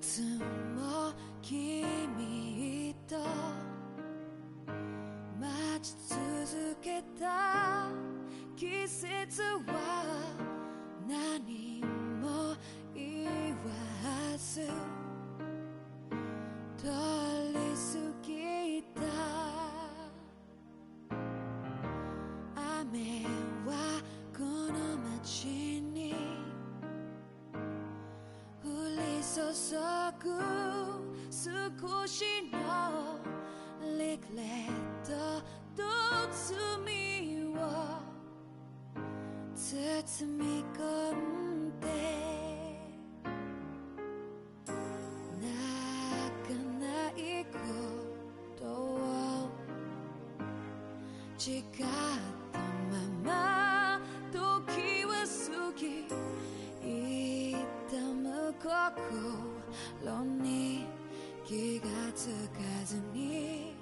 つも君と待ち続けた季節は何も言わず通り過ぎた雨はこの街に降り注ぐ少しのリグレットと罪を包み込んで泣かないことを誓ったまま時は過ぎ痛む心に気がつかずに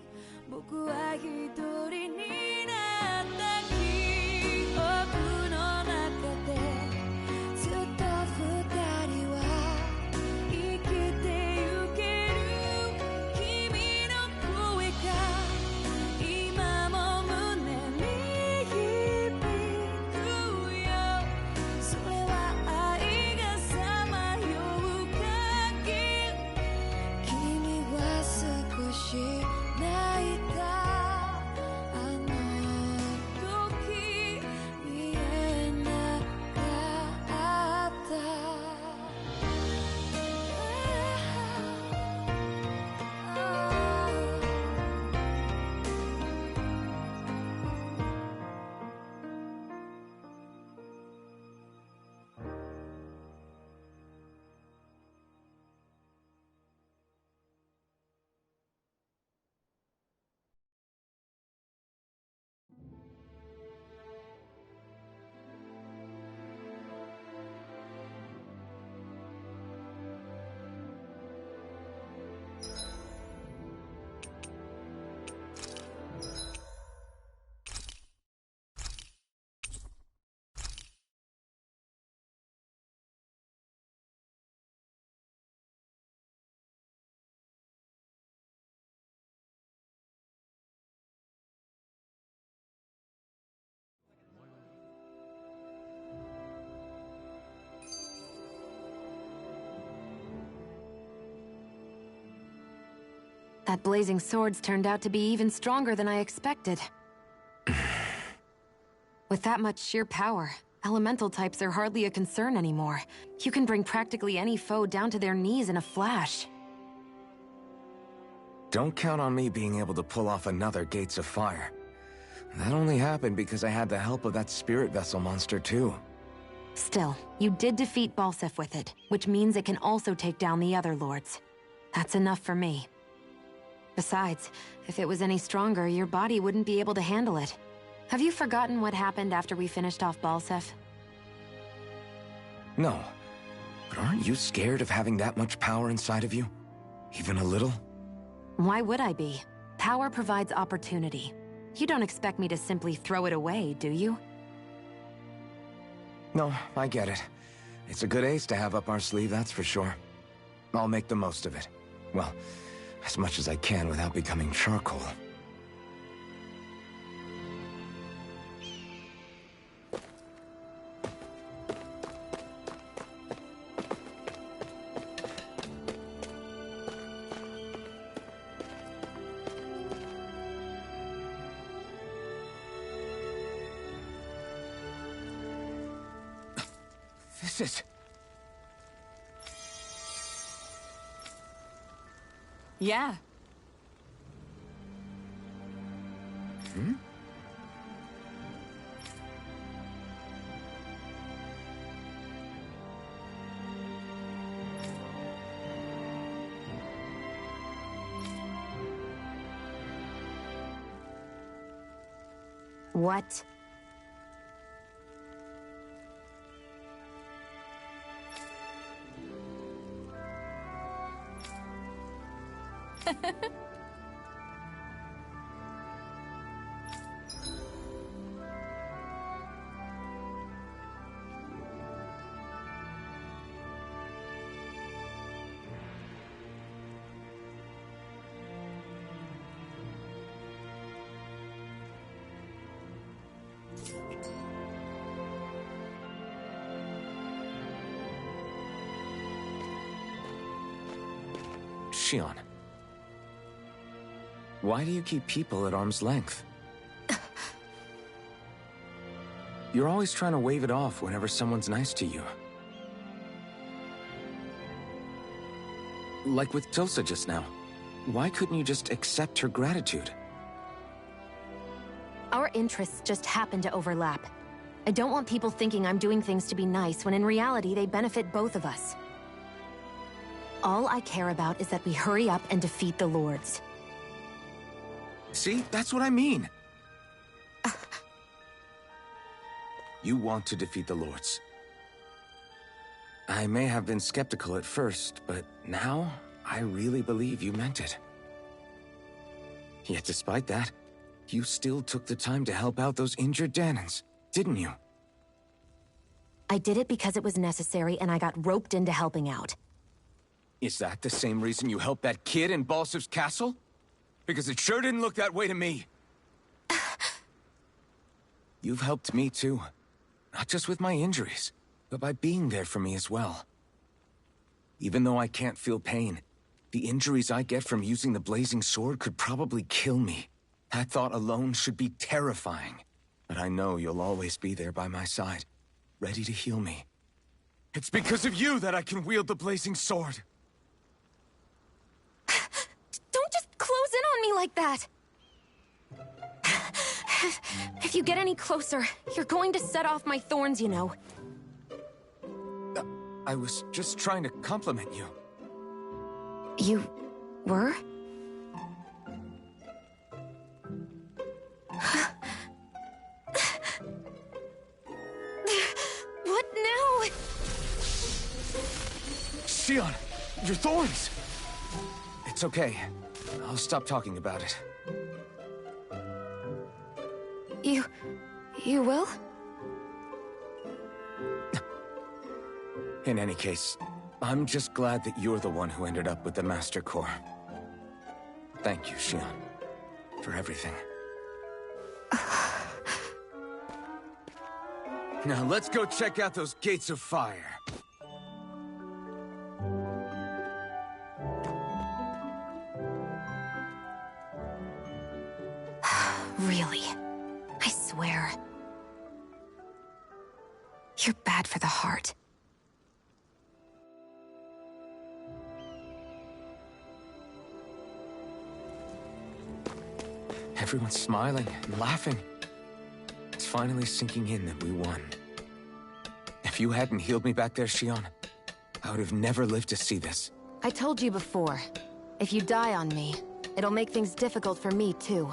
僕は一人になった記憶の中でずっと二人は生きてゆける君の声が今も胸に響くよそれは愛がさまよう限り君は少し泣いたあの時見えなかった That blazing sword's turned out to be even stronger than I expected. With that much sheer power, elemental types are hardly a concern anymore. You can bring practically any foe down to their knees in a flash. Don't count on me being able to pull off another Gates of Fire. That only happened because I had the help of that spirit vessel monster too. Still, you did defeat Balseph with it, which means it can also take down the other lords. That's enough for me. Besides, if it was any stronger, your body wouldn't be able to handle it. Have you forgotten what happened after we finished off Balseph? No. But aren't you scared of having that much power inside of you? Even a little? Why would I be? Power provides opportunity. You don't expect me to simply throw it away, do you? No, I get it. It's a good ace to have up our sleeve, that's for sure. I'll make the most of it. Well, as much as I can without becoming charcoal. This is... Yeah. Hmm? What? Shion, why do you keep people at arm's length? You're always trying to wave it off whenever someone's nice to you. Like with Tosa just now. Why couldn't you just accept her gratitude? Our interests just happen to overlap. I don't want people thinking I'm doing things to be nice when in reality they benefit both of us. All I care about is that we hurry up and defeat the Lords. See? That's what I mean. You want to defeat the Lords. I may have been skeptical at first, but now I really believe you meant it. Yet despite that, you still took the time to help out those injured Danans, didn't you? I did it because it was necessary and I got roped into helping out. Is that the same reason you helped that kid in Balsev's castle? Because it sure didn't look that way to me. You've helped me too. Not just with my injuries, but by being there for me as well. Even though I can't feel pain, the injuries I get from using the blazing sword could probably kill me. That thought alone should be terrifying. But I know you'll always be there by my side, ready to heal me. It's because of you that I can wield the blazing sword. Don't just close in on me like that! If you get any closer, you're going to set off my thorns, you know. I was just trying to compliment you. You were? What now? Shion, your thorns! It's okay. I'll stop talking about it. You will? In any case, I'm just glad that you're the one who ended up with the Master Core. Thank you, Shion, for everything. Now let's go check out those gates of fire. Really? I swear. You're bad for the heart. Everyone's smiling and laughing. It's finally sinking in that we won. If you hadn't healed me back there, Shion, I would have never lived to see this. I told you before, if you die on me, it'll make things difficult for me too.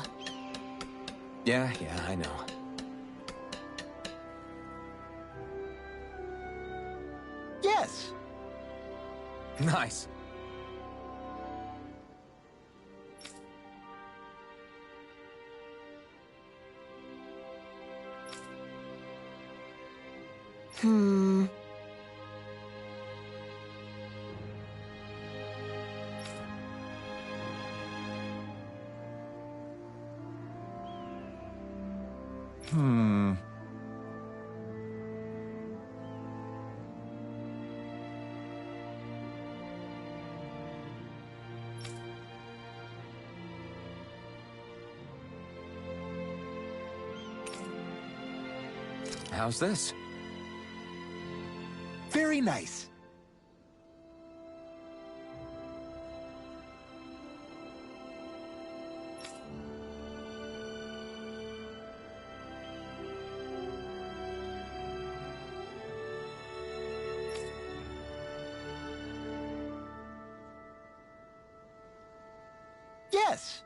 Yeah, I know. Yes! Nice. How's this? Very nice. Yes.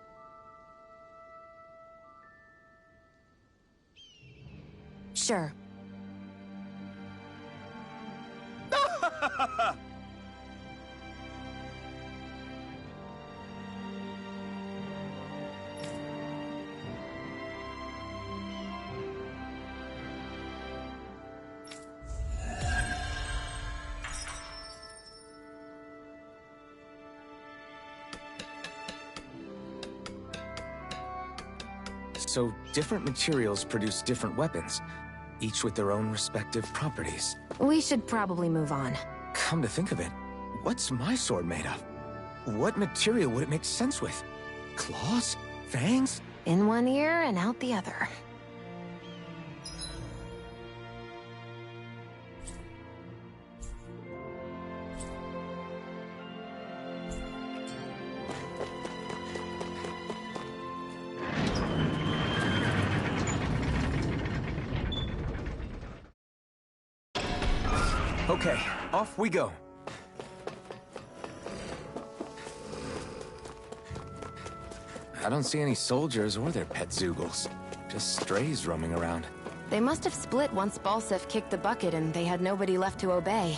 Sure. So, different materials produce different weapons, each with their own respective properties. We should probably move on. Come to think of it, what's my sword made of? what material would it make sense with? Claws? Fangs? In one ear and out the other. Okay, off we go. I don't see any soldiers or their pet Zoogles. Just strays roaming around. They must have split once Balsef kicked the bucket and they had nobody left to obey.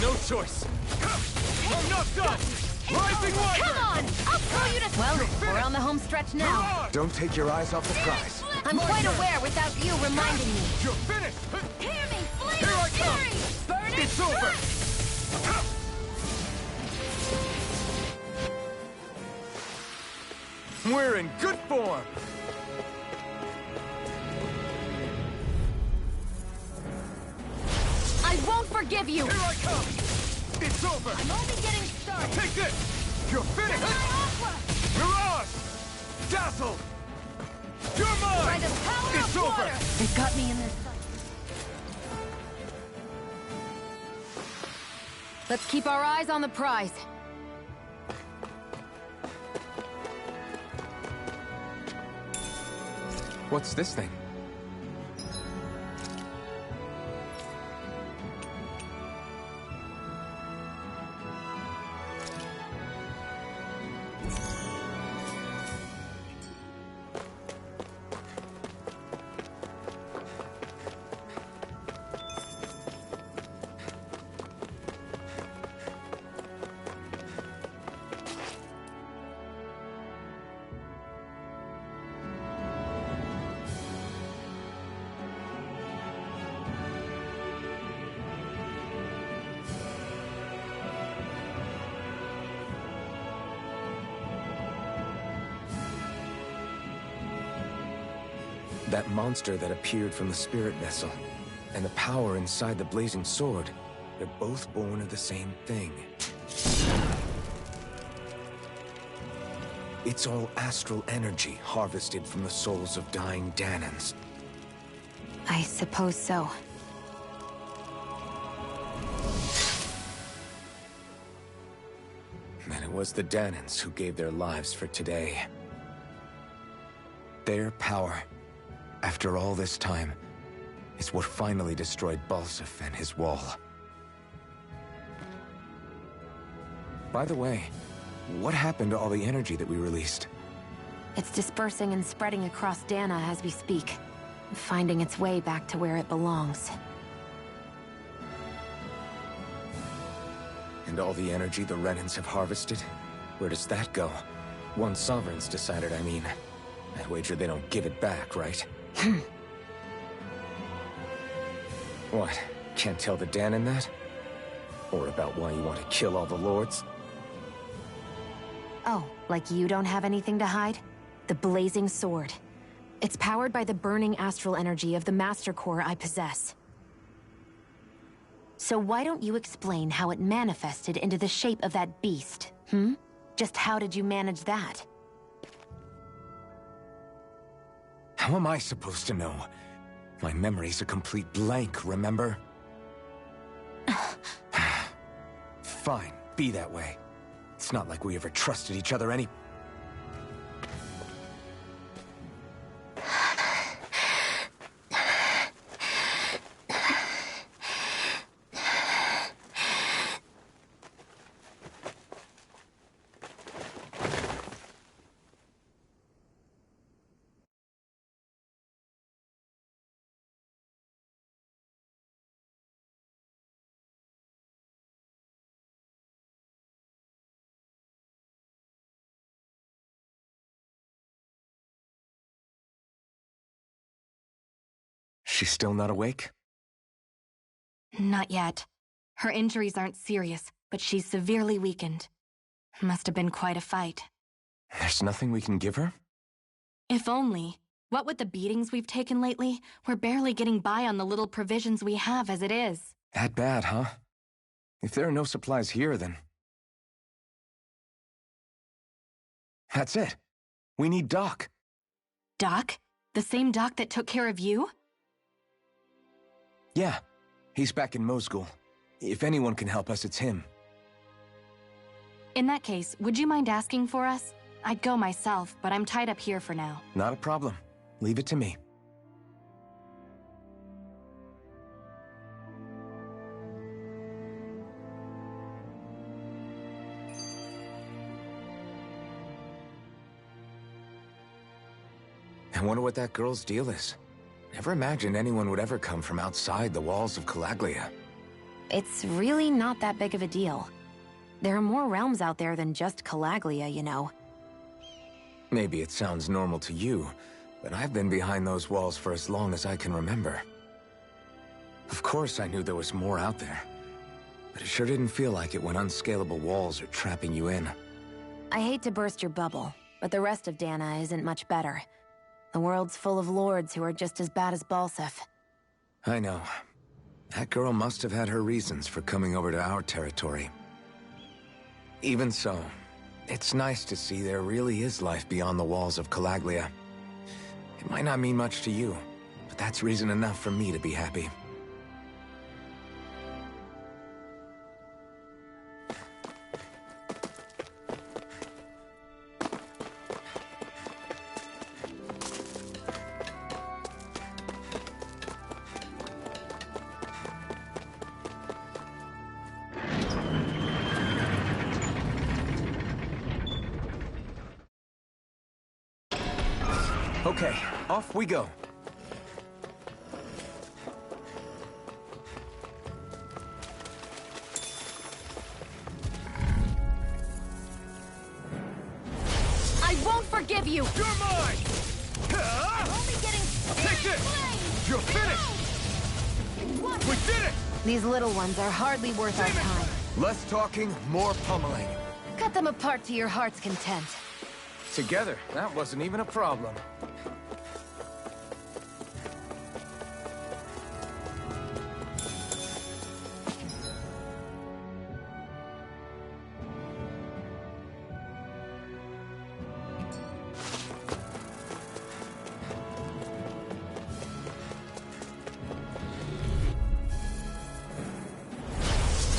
No choice. I'm not done. Rising Wyvern! Come on! I'll throw you to... Well, we're on the home stretch now. Don't take your eyes off the prize. I'm quite aware without you reminding me. You're finished! Hear me, flee Here I come! fury! Burn it! It's over! We're in good form! I won't forgive you! Here I come! It's over! I'm only getting started. Take this! You're finished! My aqua! Mirage! Dazzle! You're mine! By the power It's of over! water! They got me in their sights. Let's keep our eyes on the prize. What's this thing? That monster that appeared from the spirit vessel, and the power inside the blazing sword, they're both born of the same thing. It's all astral energy harvested from the souls of dying Danans. I suppose so. And it was the Danans who gave their lives for today. Their power, after all this time, is what finally destroyed Balsef and his wall. By the way, what happened to all the energy that we released? It's dispersing and spreading across Dana as we speak, finding its way back to where it belongs. And all the energy the Renans have harvested? Where does that go? Once Sovereign's decided, I mean. I'd wager they don't give it back, right? What? Can't tell the Danan that? Or about why you want to kill all the lords? Oh, like you don't have anything to hide? The blazing sword. It's powered by the burning astral energy of the Master Core I possess. So why don't you explain how it manifested into the shape of that beast, hmm? Just how did you manage that? How am I supposed to know? My memory's a complete blank, remember? Fine, be that way. It's not like we ever trusted each other any... She's still not awake? Not yet. Her injuries aren't serious, but she's severely weakened. Must have been quite a fight. There's nothing we can give her? If only. What with the beatings we've taken lately, we're barely getting by on the little provisions we have as it is. That bad, huh? If there are no supplies here, then... That's it. We need Doc. Doc? The same Doc that took care of you? Yeah. He's back in Mosgul. If anyone can help us, it's him. In that case, would you mind asking for us? I'd go myself, but I'm tied up here for now. Not a problem. Leave it to me. I wonder what that girl's deal is. Never imagined anyone would ever come from outside the walls of Calaglia. It's really not that big of a deal. There are more realms out there than just Calaglia, you know. Maybe it sounds normal to you, but I've been behind those walls for as long as I can remember. Of course I knew there was more out there, but it sure didn't feel like it when unscalable walls are trapping you in. I hate to burst your bubble, but the rest of Dana isn't much better. The world's full of lords who are just as bad as Balsef. I know. That girl must have had her reasons for coming over to our territory. Even so, it's nice to see there really is life beyond the walls of Calaglia. It might not mean much to you, but that's reason enough for me to be happy. Okay, off we go. I won't forgive you! You're mine! Only getting... Take this! You're finished! We did it! These little ones are hardly worth our time. Less talking, more pummeling. Cut them apart to your heart's content. Together, that wasn't even a problem.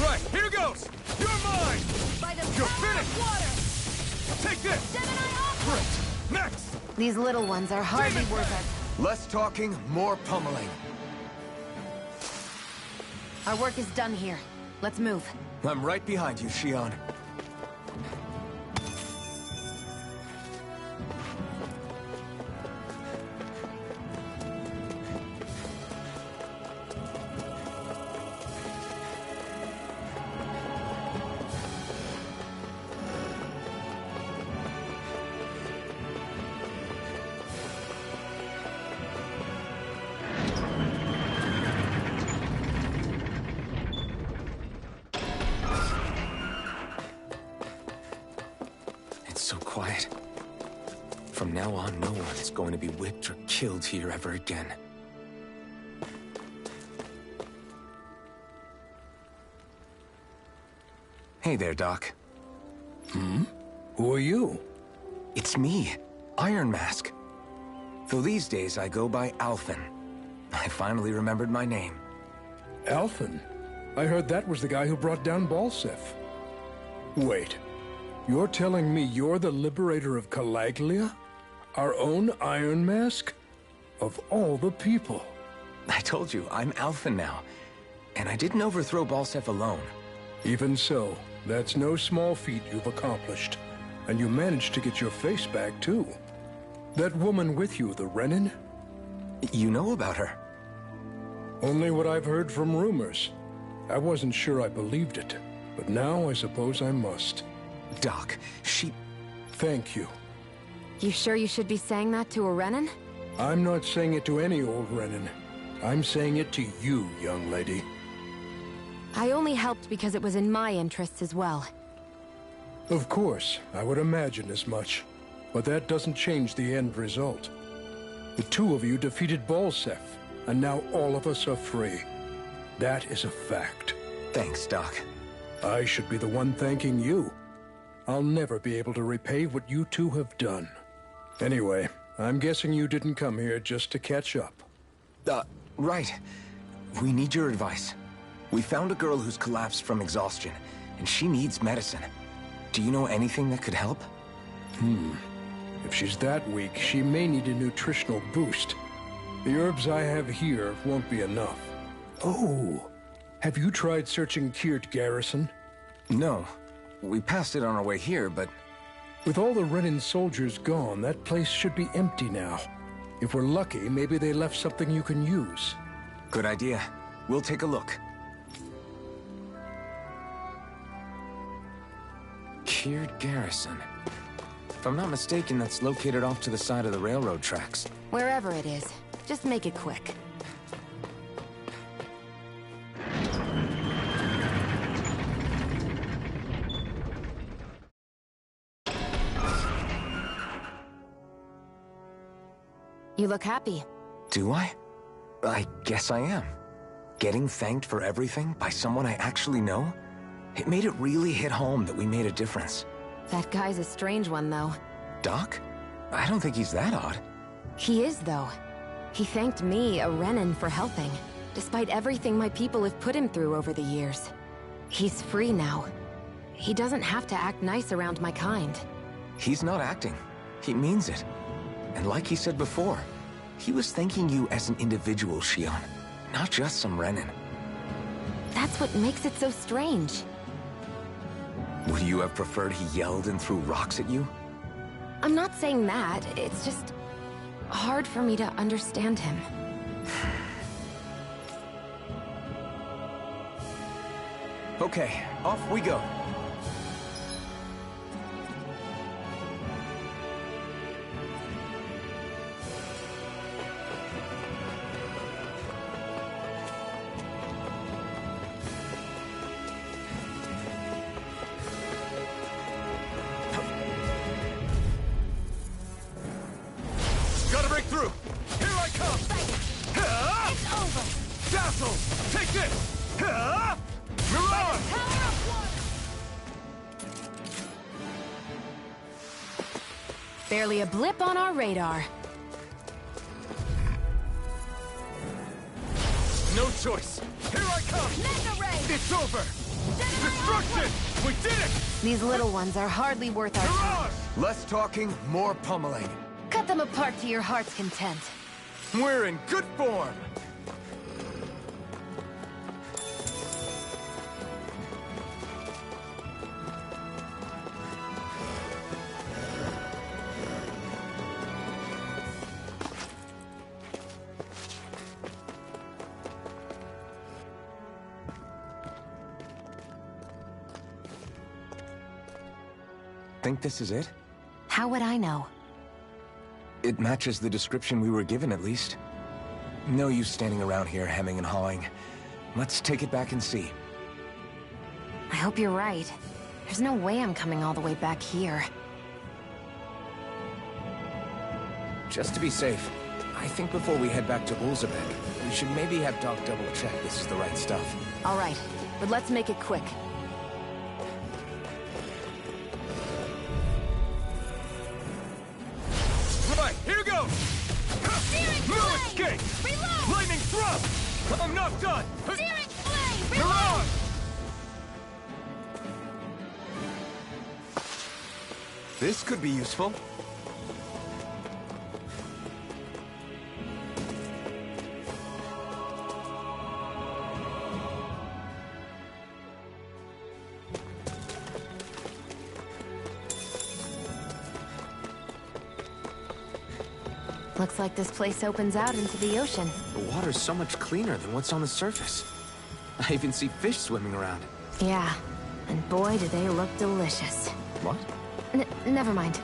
Right, here goes! You're mine! By the You're power finished! of water! Take this! Gemini off! Great! Next! These little ones are hardly worth our... Less talking, more pummeling. Our work is done here. Let's move. I'm right behind you, Shion. It's so quiet. From now on, no one is going to be whipped or killed here ever again. Hey there, Doc. Who are you? It's me, Iron Mask. Though these days I go by Alphen. I finally remembered my name. Alphen? I heard that was the guy who brought down Balsef. Wait, you're telling me you're the liberator of Calaglia? Our own Iron Mask? Of all the people. I told you, I'm Alphen now. And I didn't overthrow Balsef alone. Even so, that's no small feat you've accomplished. And you managed to get your face back, too. That woman with you, the Renin? You know about her? Only what I've heard from rumors. I wasn't sure I believed it, but now I suppose I must. Doc, she... Thank you. You sure you should be saying that to a Renin? I'm not saying it to any old Renin. I'm saying it to you, young lady. I only helped because it was in my interests as well. Of course, I would imagine as much. But that doesn't change the end result. The two of you defeated Balsef, and now all of us are free. That is a fact. Thanks, Doc. I should be the one thanking you. I'll never be able to repay what you two have done. Anyway, I'm guessing you didn't come here just to catch up. Right. We need your advice. We found a girl who's collapsed from exhaustion, and she needs medicine. Do you know anything that could help? If she's that weak, she may need a nutritional boost. The herbs I have here won't be enough. Oh, have you tried searching Kirt Garrison? No. We passed it on our way here, but... With all the Renin soldiers gone, that place should be empty now. If we're lucky, maybe they left something you can use. Good idea. We'll take a look. Kirt Garrison. If I'm not mistaken, that's located off to the side of the railroad tracks. Wherever it is, just make it quick. You look happy. Do I? I guess I am. Getting thanked for everything by someone I actually know? It made it really hit home that we made a difference. That guy's a strange one, though. Doc? I don't think he's that odd. He is, though. He thanked me, a Renin, for helping, despite everything my people have put him through over the years. He's free now. He doesn't have to act nice around my kind. He's not acting. He means it. And like he said before, he was thanking you as an individual, Shion, not just some Renin. That's what makes it so strange. Would you have preferred he yelled and threw rocks at you? I'm not saying that. It's just hard for me to understand him. Okay, off we go. Gotta break through! Here I come! It's over! Dazzle! Take this! Mirage! Power of one! Barely a blip on our radar. No choice! Here I come! Mega ray! It's over! Destruction! We did it! These little ones are hardly worth our time. Mirage! Less talking, more pummeling. Cut them apart to your heart's content. We're in good form! Think this is it? How would I know? It matches the description we were given, at least. No use standing around here hemming and hawing. Let's take it back and see. I hope you're right. There's no way I'm coming all the way back here. Just to be safe, I think before we head back to Ulzabek, we should maybe have Doc double-check this is the right stuff. All right, but let's make it quick. Right, here goes! No escape! Reload! Lightning thrust! I'm not done! Searing flame! Reload! Mirage! This could be useful. Looks like this place opens out into the ocean. The water's so much cleaner than what's on the surface. I even see fish swimming around. Yeah, and boy do they look delicious. What? Never mind.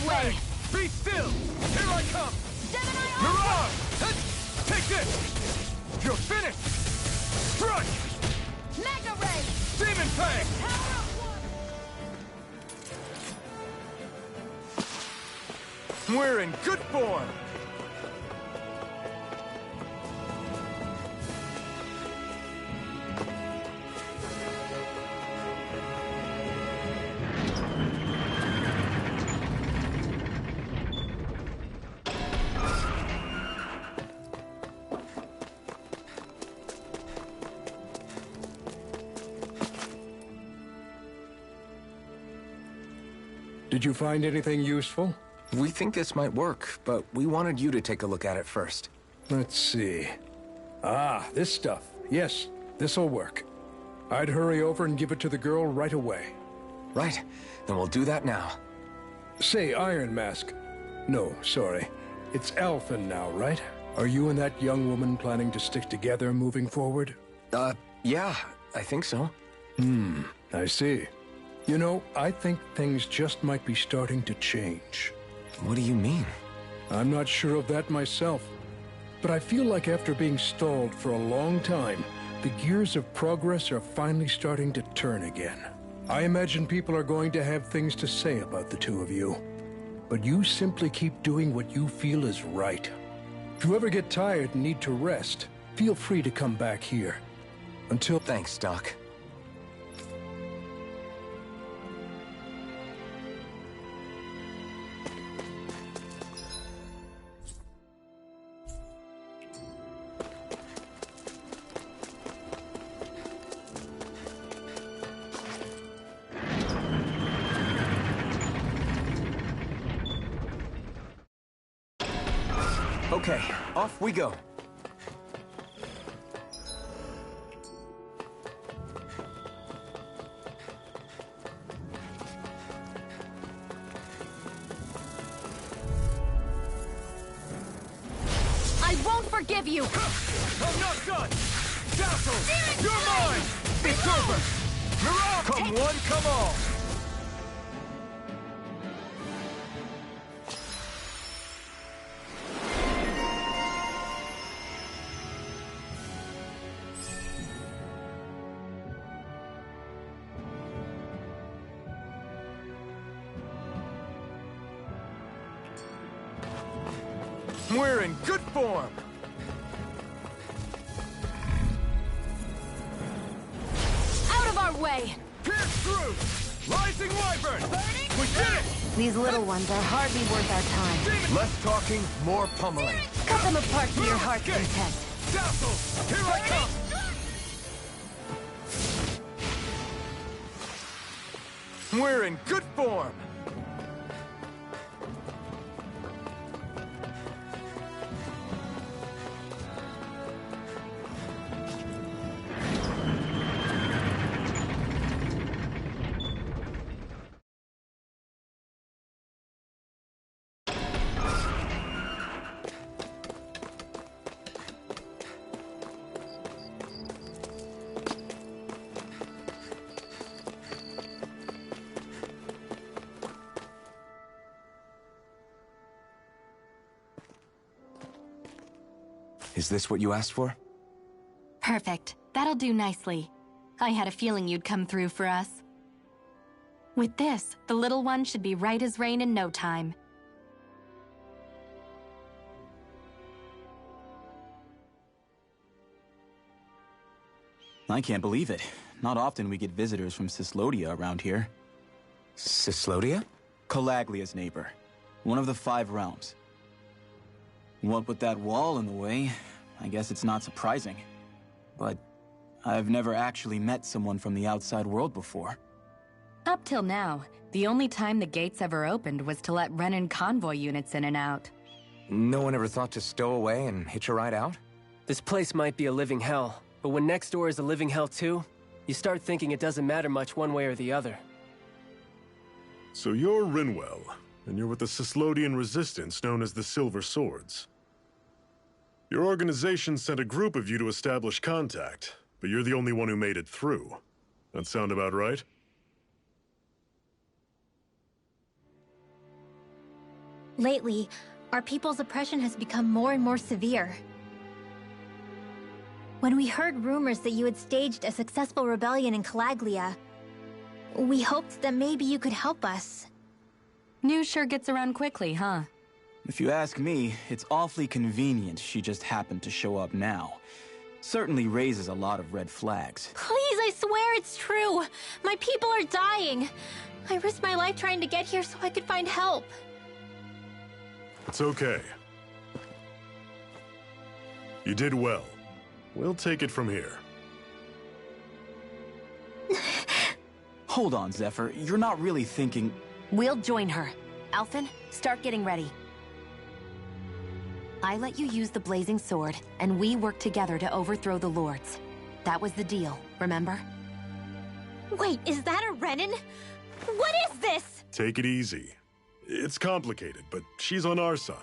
our way! Be still! Here I come! Gemini Mirage! Take this! You're finished! Strike! Mega Ray! Demon Fang! Power of one! We're in good form! Did you find anything useful? We think this might work, but we wanted you to take a look at it first. Let's see. Ah, this stuff. Yes, this'll work. I'd hurry over and give it to the girl right away. Right, then we'll do that now. Say, Iron Mask. No, sorry. It's Alphen now, right? Are you and that young woman planning to stick together moving forward? Yeah, I think so. I see. You know, I think things just might be starting to change. What do you mean? I'm not sure of that myself, but I feel like after being stalled for a long time, the gears of progress are finally starting to turn again. I imagine people are going to have things to say about the two of you, but you simply keep doing what you feel is right. If you ever get tired and need to rest, feel free to come back here. Until... Thanks, Doc. Okay, off we go. I won't forgive you! I'm not done! Dazzle! You're mine! It's over! Mirage! Come one, come all! We're in good form! Out of our way! Pierce through! Rising Wyvern! We did it! These little ones are hardly worth our time. Less talking, more pummeling. Cut them apart to your heart's Get. content. Dazzle! Here I come! We're in good form! Is this what you asked for? Perfect. That'll do nicely. I had a feeling you'd come through for us. With this, the little one should be right as rain in no time. I can't believe it. Not often we get visitors from Cyslodia around here. Cyslodia? Calaglia's neighbor. One of the 5 realms. What with that wall in the way, I guess it's not surprising. But I've never actually met someone from the outside world before. Up till now, the only time the gates ever opened was to let Renan convoy units in and out. No one ever thought to stow away and hitch a ride out? This place might be a living hell, but when next door is a living hell too, you start thinking it doesn't matter much one way or the other. So you're Rinwell, and you're with the Cyslodian resistance known as the Silver Swords. Your organization sent a group of you to establish contact, but you're the only one who made it through. That sound about right? Lately, our people's oppression has become more and more severe. When we heard rumors that you had staged a successful rebellion in Calaglia, we hoped that maybe you could help us. News sure gets around quickly, huh? If you ask me, it's awfully convenient she just happened to show up now. Certainly raises a lot of red flags. Please, I swear it's true! My people are dying! I risked my life trying to get here so I could find help. It's okay. You did well. We'll take it from here. Hold on, Zephyr. You're not really thinking... We'll join her. Alphen, start getting ready. I let you use the blazing sword, and we worked together to overthrow the lords. That was the deal, remember? Wait, is that a Renin? What is this? Take it easy. It's complicated, but she's on our side.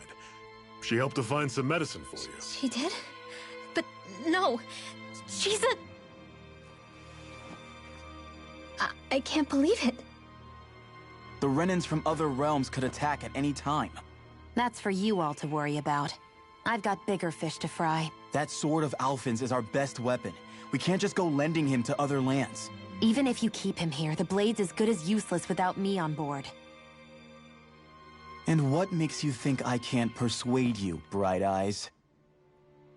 She helped to find some medicine for you. She did? But no, she's a... I can't believe it. The Renins from other realms could attack at any time. That's for you all to worry about. I've got bigger fish to fry. That sword of Alphen's is our best weapon. We can't just go lending him to other lands. Even if you keep him here, the blade's as good as useless without me on board. And what makes you think I can't persuade you, Bright Eyes?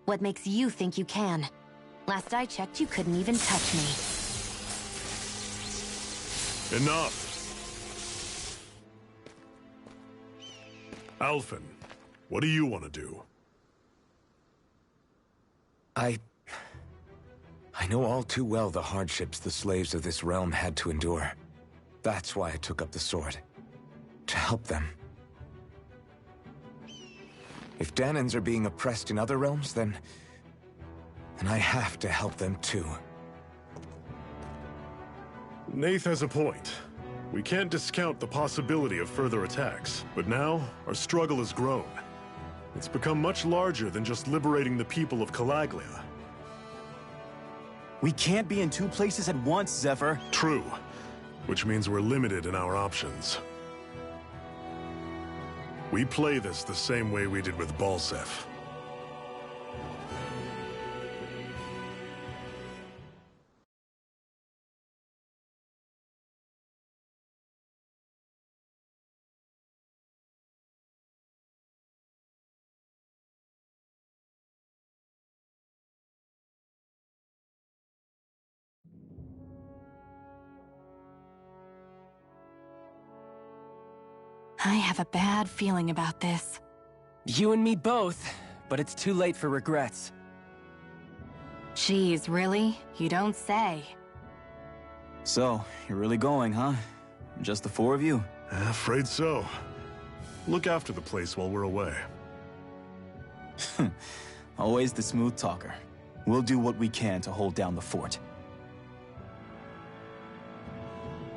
What makes you think you can? Last I checked, you couldn't even touch me. Enough! Alphen, what do you want to do? I know all too well the hardships the slaves of this realm had to endure. That's why I took up the sword. To help them. If Danans are being oppressed in other realms, then I have to help them too. Nath has a point. We can't discount the possibility of further attacks, but now our struggle has grown. It's become much larger than just liberating the people of Calaglia. We can't be in two places at once, Zephyr. True, which means we're limited in our options. We play this the same way we did with Balseph. I have a bad feeling about this. You and me both, but it's too late for regrets. Geez, really? You don't say. So, you're really going, huh? Just the four of you? Afraid so. Look after the place while we're away. Always the smooth talker. We'll do what we can to hold down the fort.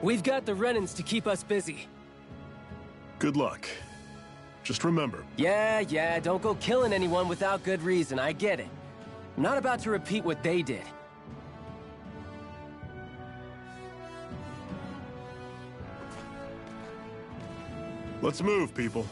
We've got the Renins to keep us busy. Good luck. Just remember... Yeah, don't go killing anyone without good reason, I get it. I'm not about to repeat what they did. Let's move, people.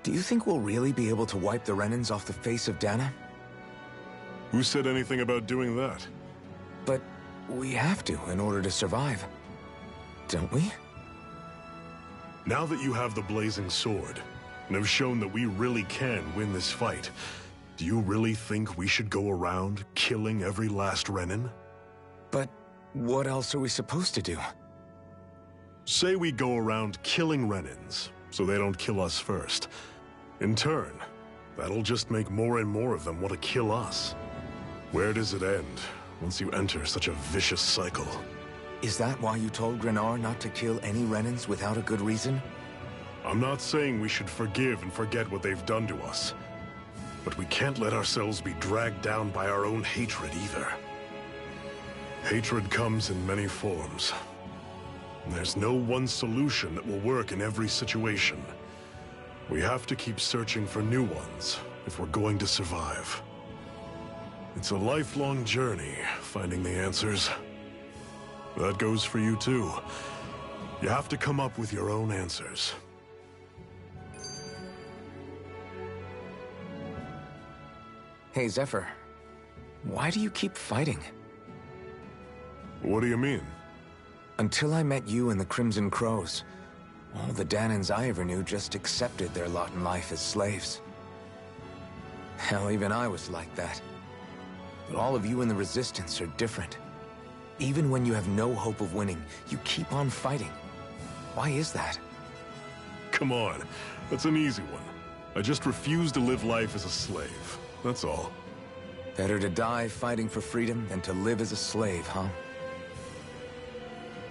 Do you think we'll really be able to wipe the Renins off the face of Dana? Who said anything about doing that? But we have to in order to survive. Don't we? Now that you have the blazing sword, and have shown that we really can win this fight, do you really think we should go around killing every last Renin? But what else are we supposed to do? Say we go around killing Renins, so they don't kill us first. In turn, that'll just make more and more of them want to kill us. Where does it end, once you enter such a vicious cycle? Is that why you told Grenar not to kill any Renins without a good reason? I'm not saying we should forgive and forget what they've done to us. But we can't let ourselves be dragged down by our own hatred either. Hatred comes in many forms. There's no one solution that will work in every situation. We have to keep searching for new ones if we're going to survive. It's a lifelong journey, finding the answers. That goes for you too. You have to come up with your own answers. Hey, Zephyr. Why do you keep fighting? What do you mean? Until I met you and the Crimson Crows, all the Danans I ever knew just accepted their lot in life as slaves. Hell, even I was like that. But all of you in the Resistance are different. Even when you have no hope of winning, you keep on fighting. Why is that? Come on, that's an easy one. I just refuse to live life as a slave. That's all. Better to die fighting for freedom than to live as a slave, huh?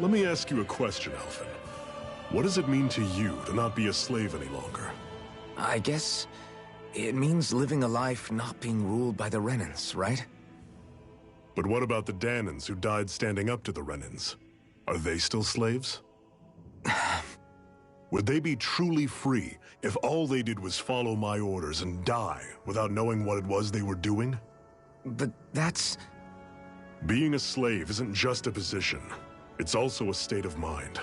Let me ask you a question, Alphen. What does it mean to you to not be a slave any longer? I guess it means living a life not being ruled by the Renans, right? But what about the Danans who died standing up to the Renans? Are they still slaves? Would they be truly free if all they did was follow my orders and die without knowing what it was they were doing? But that's... Being a slave isn't just a position. It's also a state of mind.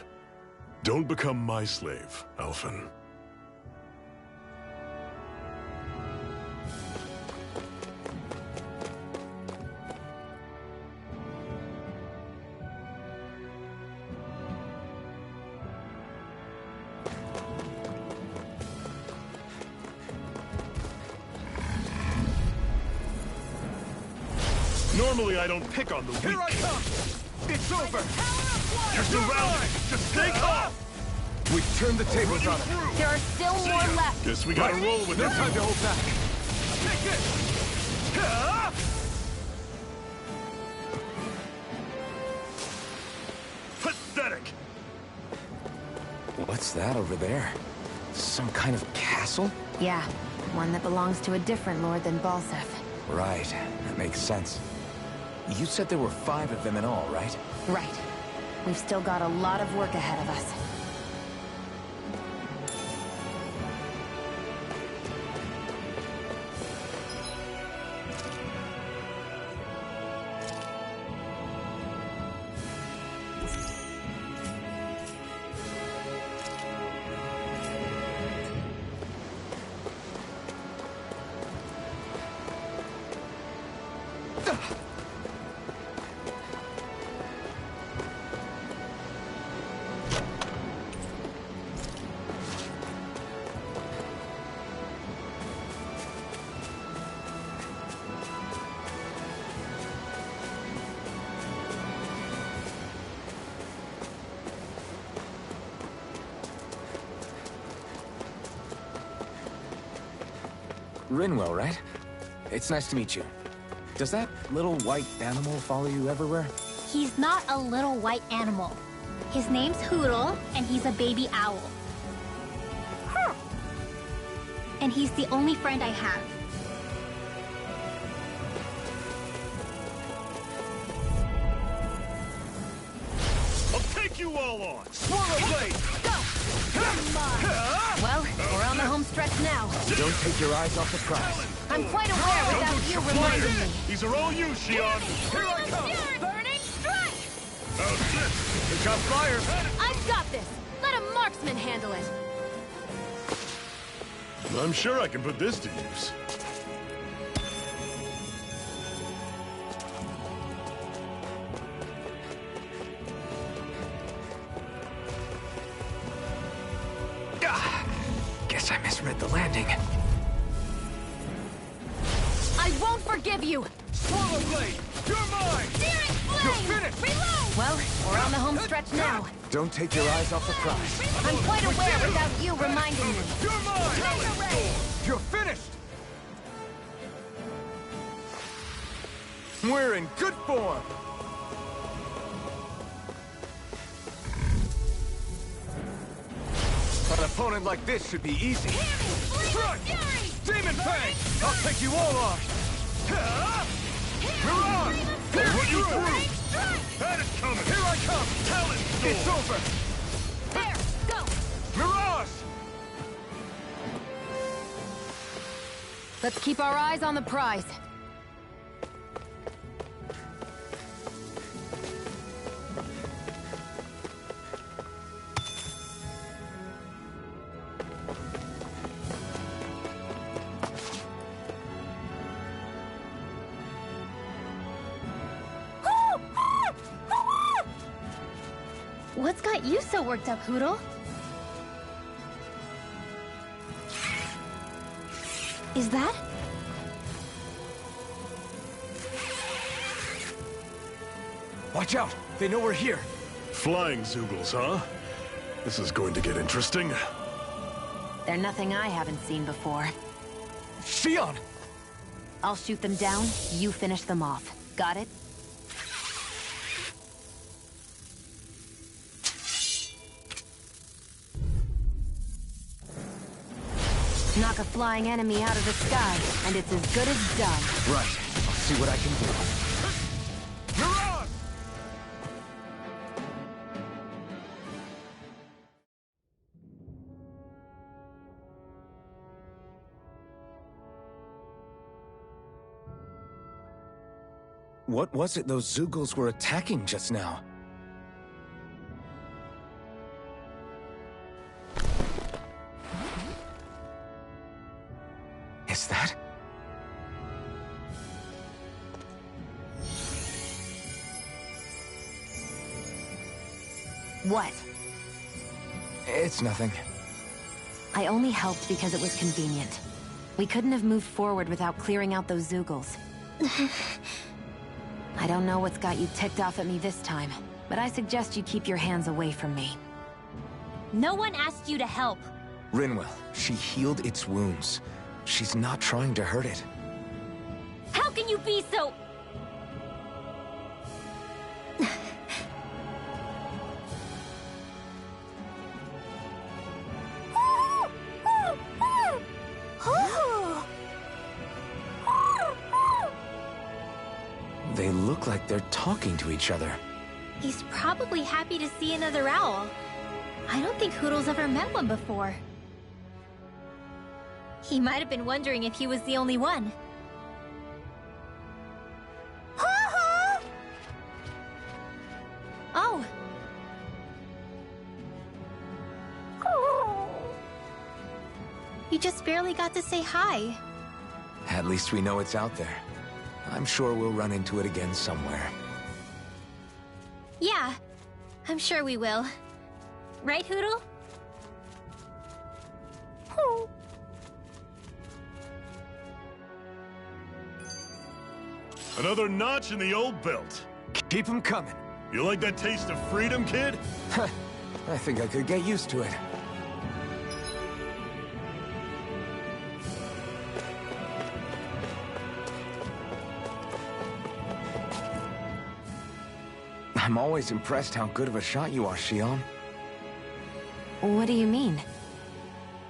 Don't become my slave, Alphen. Normally I don't pick on the weak. Here I come! It's over! You're surrounded! Just stay calm! We turned the tables on him. There are still more left. Guess we gotta roll with No it. time to hold back. Take it! Pathetic! What's that over there? Some kind of castle? Yeah, one that belongs to a different lord than Balsef. Right, that makes sense. You said there were 5 of them in all, right? Right. We've still got a lot of work ahead of us. Rinwell, right? It's nice to meet you. Does that little white animal follow you everywhere? He's not a little white animal. His name's Hoodle, and he's a baby owl. And he's the only friend I have. I'll take you all on! Swallow blade! Well, we're on the home stretch now. Don't take your eyes off the prize. I'm quite aware without you reminding me. These are all you, Shion! Here I come! Burning strike! Oh, shit! Pick up fire! I've got this. Let a marksman handle it. I'm sure I can put this to use. Guess I misread the landing. I won't forgive you. Swallow blade! You're mine! Searing flame! You're finished! Reload! Well, we're on the home stretch now. Don't take your eyes off the prize. I'm quite aware without you reminding me. You're mine! Laser ray! You're finished! We're in good form. An opponent like this should be easy. Strike! Demon Fang! I'll take you all on! Mirage! I'll run you through! Had it coming! Here I come! Talon Storm! It's over! There, go! Mirage! Let's keep our eyes on the prize. What's got you so worked up, Hootle? Is that? Watch out! They know we're here! Flying Zoogles, huh? This is going to get interesting. They're nothing I haven't seen before. Shion! I'll shoot them down, you finish them off. Got it? Knock a flying enemy out of the sky, and it's as good as done. Right. I'll see what I can do. Mirage! What was it those Zoogles were attacking just now? Is that? What? It's nothing. I only helped because it was convenient. We couldn't have moved forward without clearing out those Zoogles. I don't know what's got you ticked off at me this time, but I suggest you keep your hands away from me. No one asked you to help. Rinwell, she healed its wounds. She's not trying to hurt it. How can you be so... They look like they're talking to each other. He's probably happy to see another owl. I don't think Hootle's ever met one before. He might have been wondering if he was the only one. Oh. You just barely got to say hi. At least we know it's out there. I'm sure we'll run into it again somewhere. Yeah, I'm sure we will. Right, Hootle? Another notch in the old belt. Keep them coming. You like that taste of freedom, kid? I think I could get used to it. I'm always impressed how good of a shot you are, Shion. What do you mean?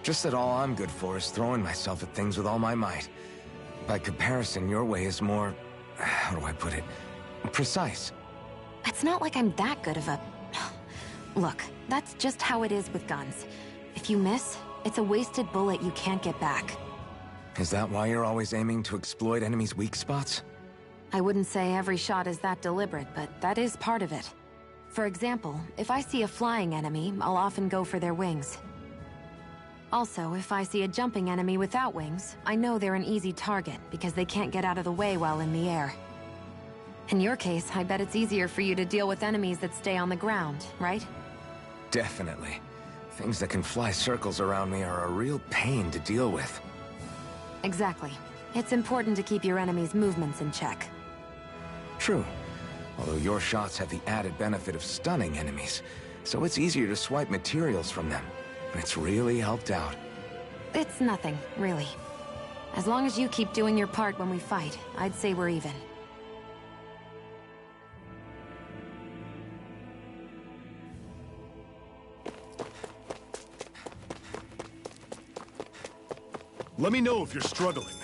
Just that all I'm good for is throwing myself at things with all my might. By comparison, your way is more... how do I put it? Precise. It's not like I'm that good of a... Look, that's just how it is with guns. If you miss, it's a wasted bullet you can't get back. Is that why you're always aiming to exploit enemies' weak spots? I wouldn't say every shot is that deliberate, but that is part of it. For example, if I see a flying enemy, I'll often go for their wings. Also, if I see a jumping enemy without wings, I know they're an easy target because they can't get out of the way while in the air. In your case, I bet it's easier for you to deal with enemies that stay on the ground, right? Definitely. Things that can fly circles around me are a real pain to deal with. Exactly. It's important to keep your enemy's movements in check. True. Although your shots have the added benefit of stunning enemies, so it's easier to swipe materials from them. And it's really helped out. It's nothing, really. As long as you keep doing your part when we fight, I'd say we're even. Let me know if you're struggling.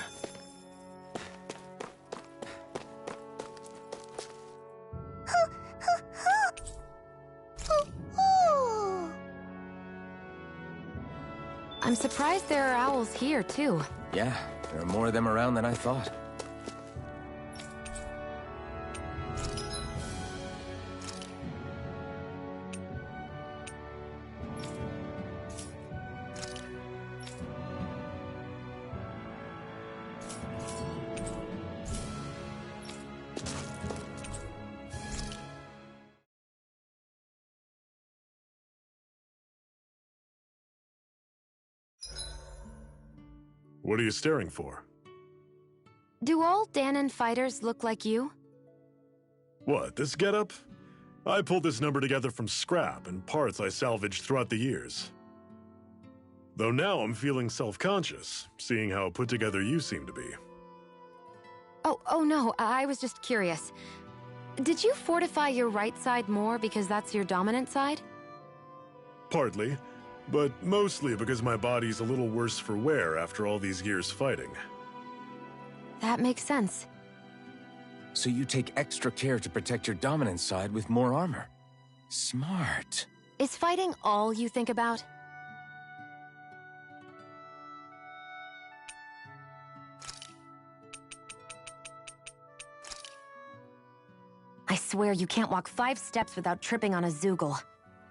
I'm surprised there are owls here, too. Yeah, there are more of them around than I thought. What are you staring for? Do all Danon fighters look like you? What, this getup? I pulled this number together from scrap and parts I salvaged throughout the years. Though now I'm feeling self-conscious, seeing how put together you seem to be. Oh no, I was just curious. Did you fortify your right side more because that's your dominant side? Partly, but mostly because my body's a little worse for wear after all these years fighting. That makes sense. So you take extra care to protect your dominant side with more armor. Smart. Is fighting all you think about? I swear you can't walk 5 steps without tripping on a Zoogle.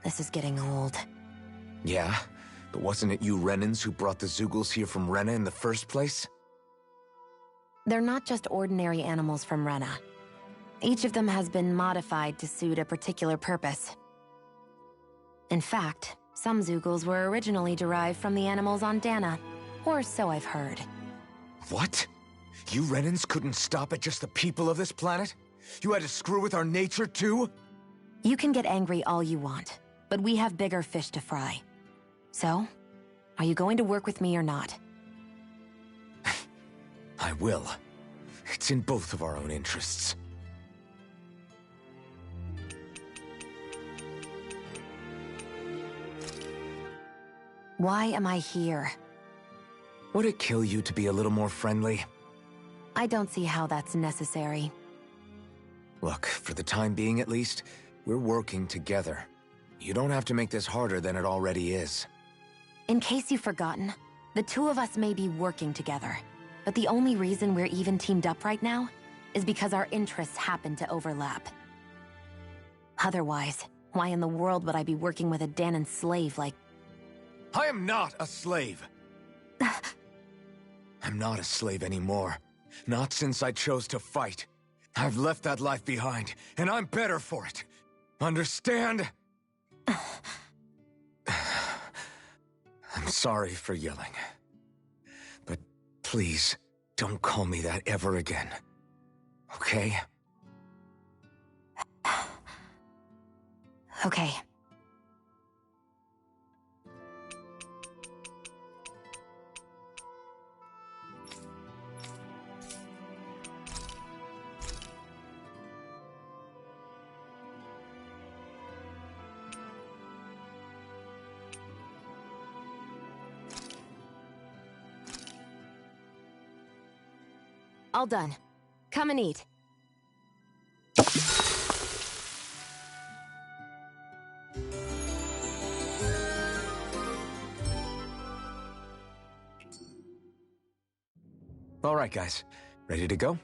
This is getting old. Yeah, but wasn't it you Renans who brought the Zoogles here from Rena in the first place? They're not just ordinary animals from Rena. Each of them has been modified to suit a particular purpose. In fact, some Zoogles were originally derived from the animals on Dana, or so I've heard. What? You Renans couldn't stop at just the people of this planet? You had to screw with our nature too? You can get angry all you want, but we have bigger fish to fry. So, are you going to work with me or not? I will. It's in both of our own interests. Why am I here? Would it kill you to be a little more friendly? I don't see how that's necessary. Look, for the time being at least, we're working together. You don't have to make this harder than it already is. In case you've forgotten, the two of us may be working together, but the only reason we're even teamed up right now is because our interests happen to overlap. Otherwise, why in the world would I be working with a Danon slave like... I am not a slave! I'm not a slave anymore. Not since I chose to fight. I've left that life behind, and I'm better for it. Understand? I'm sorry for yelling. But please, don't call me that ever again. Okay? Okay. All done. Come and eat. All right, guys. Ready to go?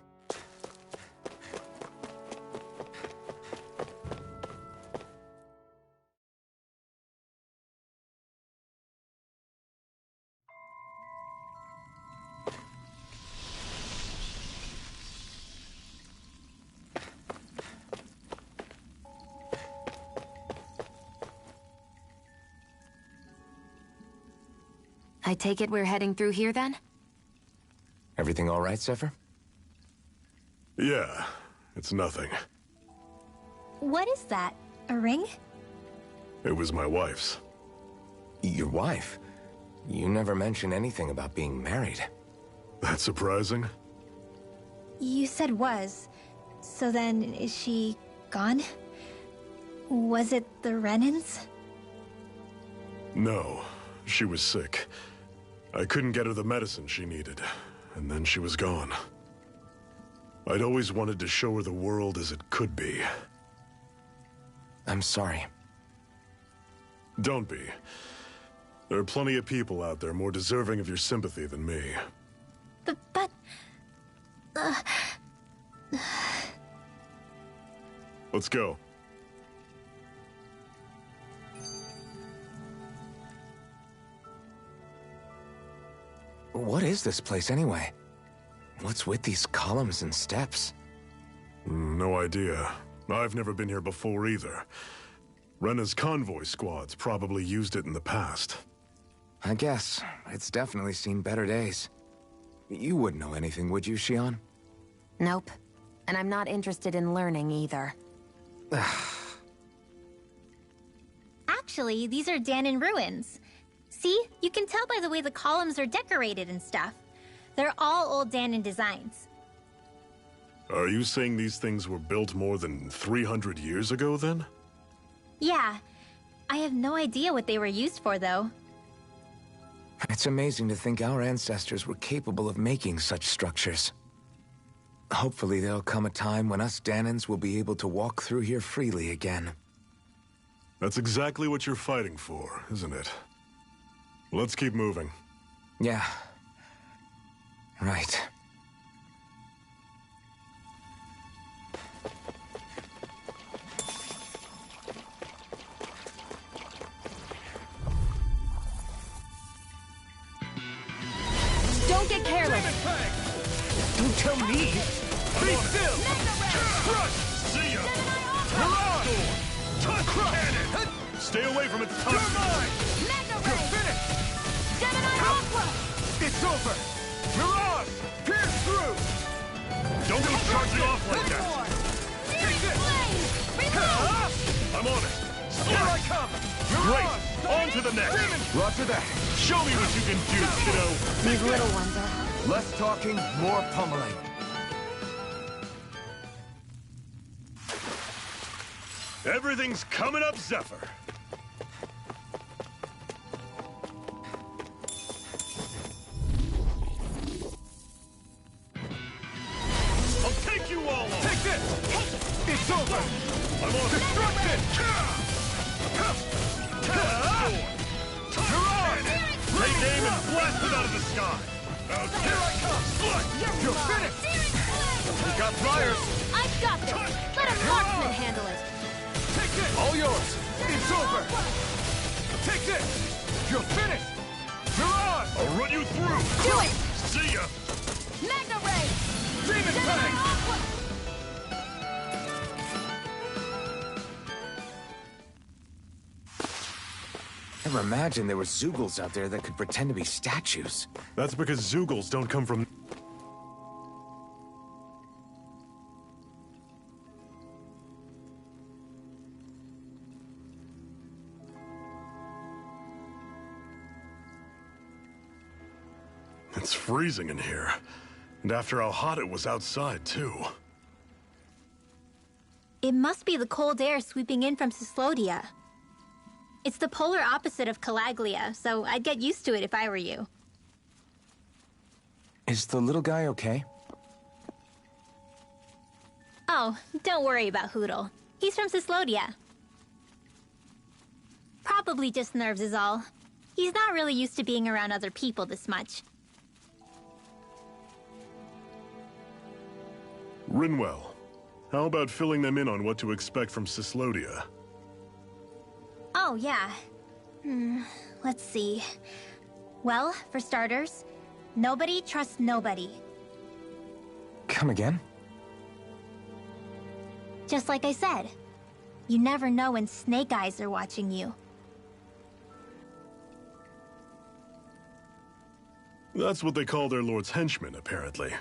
I take it we're heading through here then? Everything all right, Zephyr? Yeah, it's nothing. What is that? A ring? It was my wife's. Your wife? You never mentioned anything about being married. That's surprising? You said was. So then, is she gone? Was it the Renans? No, she was sick. I couldn't get her the medicine she needed, and then she was gone. I'd always wanted to show her the world as it could be. I'm sorry. Don't be. There are plenty of people out there more deserving of your sympathy than me. But... Let's go. What is this place anyway? What's with these columns and steps? No idea. I've never been here before either. Rena's convoy squads probably used it in the past. I guess. It's definitely seen better days. You wouldn't know anything, would you, Shion? Nope. And I'm not interested in learning either. Actually, these are Danon ruins. See? You can tell by the way the columns are decorated and stuff. They're all old Danon designs. Are you saying these things were built more than 300 years ago, then? Yeah. I have no idea what they were used for, though. It's amazing to think our ancestors were capable of making such structures. Hopefully there'll come a time when us Danons will be able to walk through here freely again. That's exactly what you're fighting for, isn't it? Let's keep moving. Yeah. Right. Don't get careless! Don't tell me! Be still! Crush! See ya! Mirage! Touch cannon! Stay away from its top! You're mine! You're finished! Gemini Aqua! It's over! Mirage! Pierce through! Don't go charging off like that! Searing Flame! Reload! I'm on it! Here I come! Great! On to the next! Roger that. Show me what you can do, kiddo! These little ones are... Less talking, more pummeling. Everything's coming up, Zephyr! I'll take you all on! Take this! It's over! I'm on destruction! You're on! Take aim and blast it out of the sky! Now here I come! You're finished! You got flyers! I've got this! Let a marksman handle it! Take this! All yours! It's over! Take this! You're finished! Mirage! I'll run you through! Do it! See ya! Magna Ray! Demon Gemini Fang! Aqua! Never imagined there were Zeugles out there that could pretend to be statues. That's because Zeugles don't come from... It's freezing in here. And after how hot it was outside, too. It must be the cold air sweeping in from Cyslodia. It's the polar opposite of Calaglia, so I'd get used to it if I were you. Is the little guy okay? Oh, don't worry about Hootle. He's from Cyslodia. Probably just nerves is all. He's not really used to being around other people this much. Rinwell, how about filling them in on what to expect from Cyslodia? Oh, yeah. Let's see. Well, for starters, nobody trusts nobody. Come again? Just like I said, you never know when Snake Eyes are watching you. That's what they call their lord's henchmen, apparently.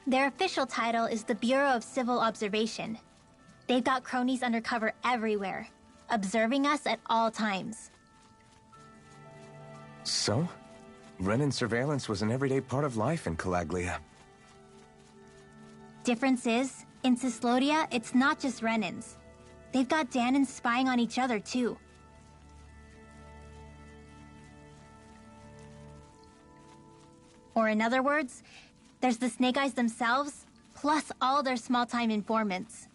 Their official title is the Bureau of Civil Observation. They've got cronies undercover everywhere, observing us at all times. So? Renan surveillance was an everyday part of life in Calaglia. Difference is, in Cyslodia, it's not just Renans. They've got Danons spying on each other, too. Or in other words, there's the Snake Eyes themselves, plus all their small-time informants.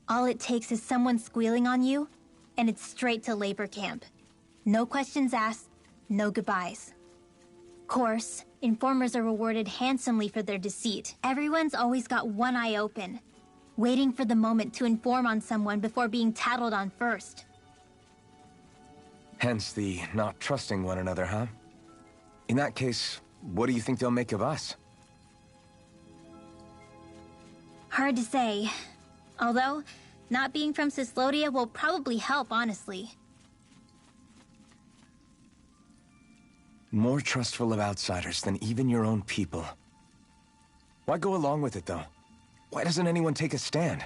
All it takes is someone squealing on you, and it's straight to labor camp. No questions asked, no goodbyes. Of course, informers are rewarded handsomely for their deceit. Everyone's always got one eye open, waiting for the moment to inform on someone before being tattled on first. Hence the not trusting one another, huh? In that case, what do you think they'll make of us? Hard to say. Although, not being from Cyslodia will probably help, honestly. More trustful of outsiders than even your own people. Why go along with it, though? Why doesn't anyone take a stand?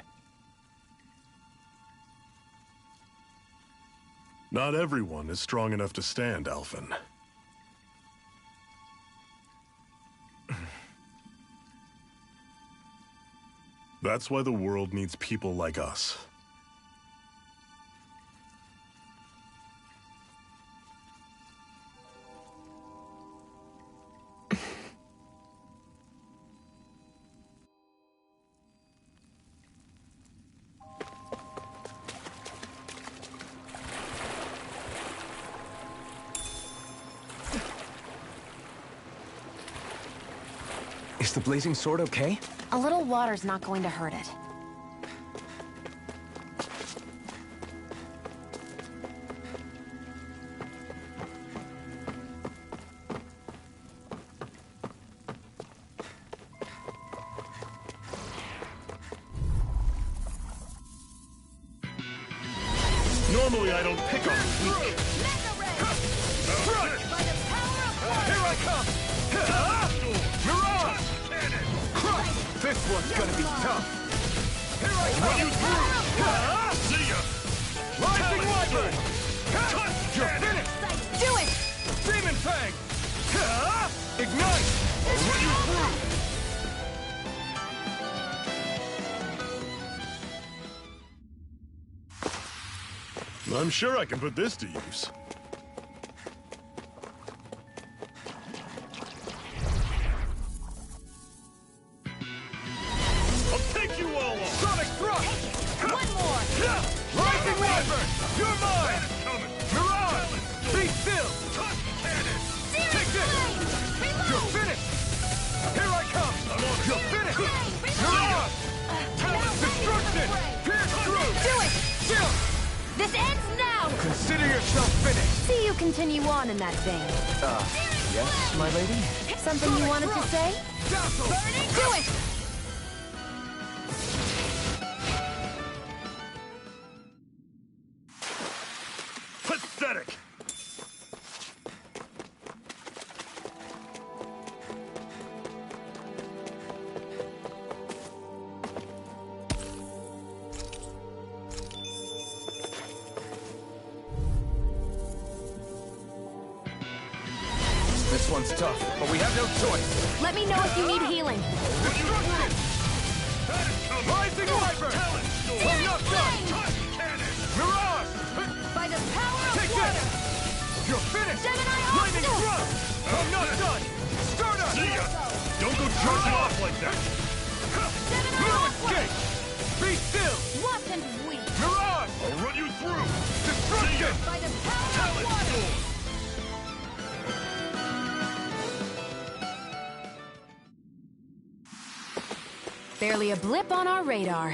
Not everyone is strong enough to stand, Alphen. That's why the world needs people like us. Is the blazing sword okay? A little water's not going to hurt it. Normally I don't pick on weak. Here I come! Mirage! This one's gonna be tough. Here I come! Run you through! See ya! Rising Wyvern! You're finished! Do it! Demon Fang! Ignite! I'll run you through! I'm sure I can put this to use. I'll take you all on! Sonic Thrust! One more! Rising Wyvern! You're mine! Mirage! Be still! Take this! You're finished! Here I come! You're finished! Mirage! Destruction! Pierce through! Do it! Still! This ends now! Consider yourself finished! See you continue on in that vein. Yes, my lady? Something you wanted to say? Do it! Pathetic! This one's tough, but we have no choice. Let me know if you need healing. Destruction! Rising Wyvern! I'm not done! Mirage! By the power of Take water! this! You're finished! Gemini Flaming Octo! Thrust! I'm not done! Stardust! See ya! Don't go charging off like that! Gemini No Aqua! escape! Be still! What and weak! Mirage! I'll run you through! Destruction! By the power of water! Barely a blip on our radar.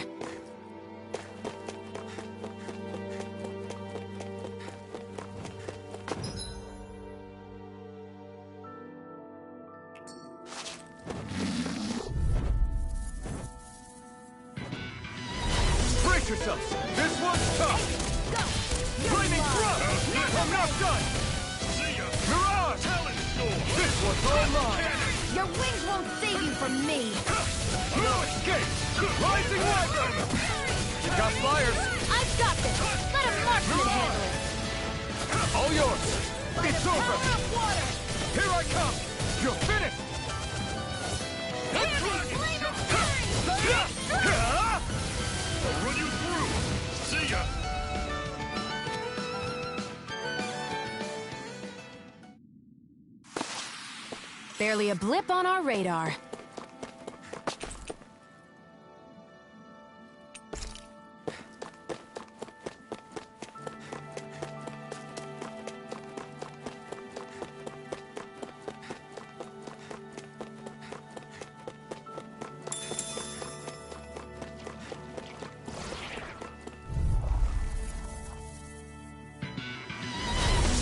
Brace yourselves! This one's tough! Flaming Thrust! I'm not done! See ya! Mirage! Talent Storm! This one's all mine! Your wings won't save you from me! No escape! Rising Wyvern! Got flyers! I've got this! Let a marksman handle it! All yours! By It's the over! power of water! Here I come! You're finished! I'll run you through! See ya! Barely a blip on our radar.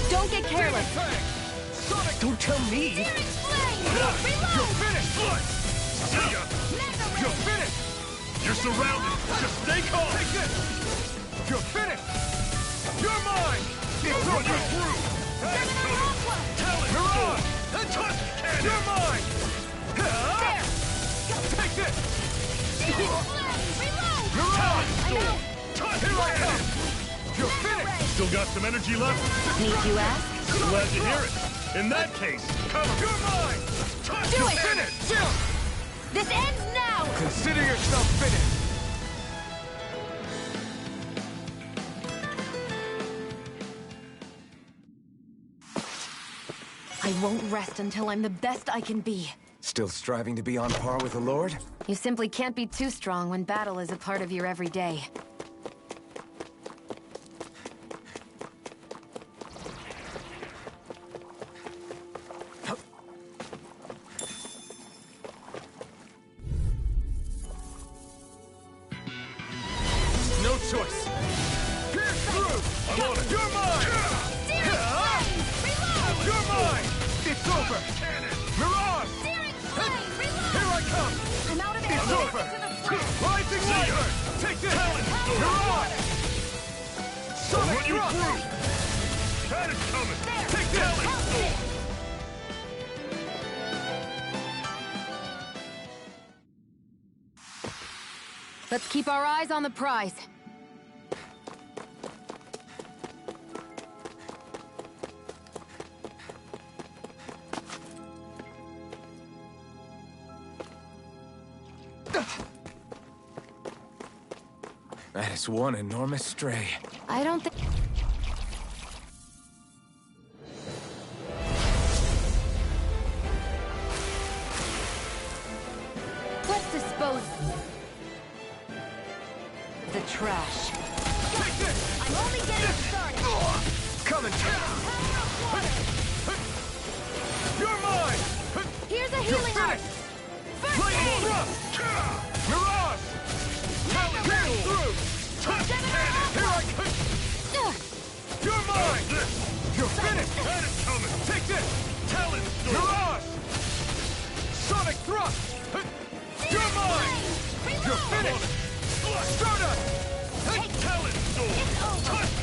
Don't get careless. Don't tell me. You're finished. See ya. You're finished. You're surrounded. Just stay calm. Take this. You're finished. You're mine. It's on you through. Talent. You're on. Touch cannon. You're mine. There. Take this. You're on. Touch cannon. You're finished. Still got some energy left? Need you ask? Glad to hear it. In that case, come on. You're mine. Do it. Finished. This ends now! Consider yourself finished. I won't rest until I'm the best I can be. Still striving to be on par with the Lord? You simply can't be too strong when battle is a part of your everyday. No choice. Pierce through. I'm on it. You're mine. You're mine. It's over. Mirage. Here I come. I'm out of It's over. Rising Wyvern. Take this. Mirage. Sonic run you through. That is coming. Take this. Let's keep our eyes on the prize. That is one enormous stray. I don't think... Let's dispose the trash. Take this. I'm only getting started. Coming. You're mine. Here's a You're healing heart. finished. Lightning thrust. Mirage. Pierce through. Touch cannon. Here I come. You're mine. You're finished. That is coming. Take this. Talent. Mirage. Sonic thrust. You're mine. You're finished. Stardust. Talent.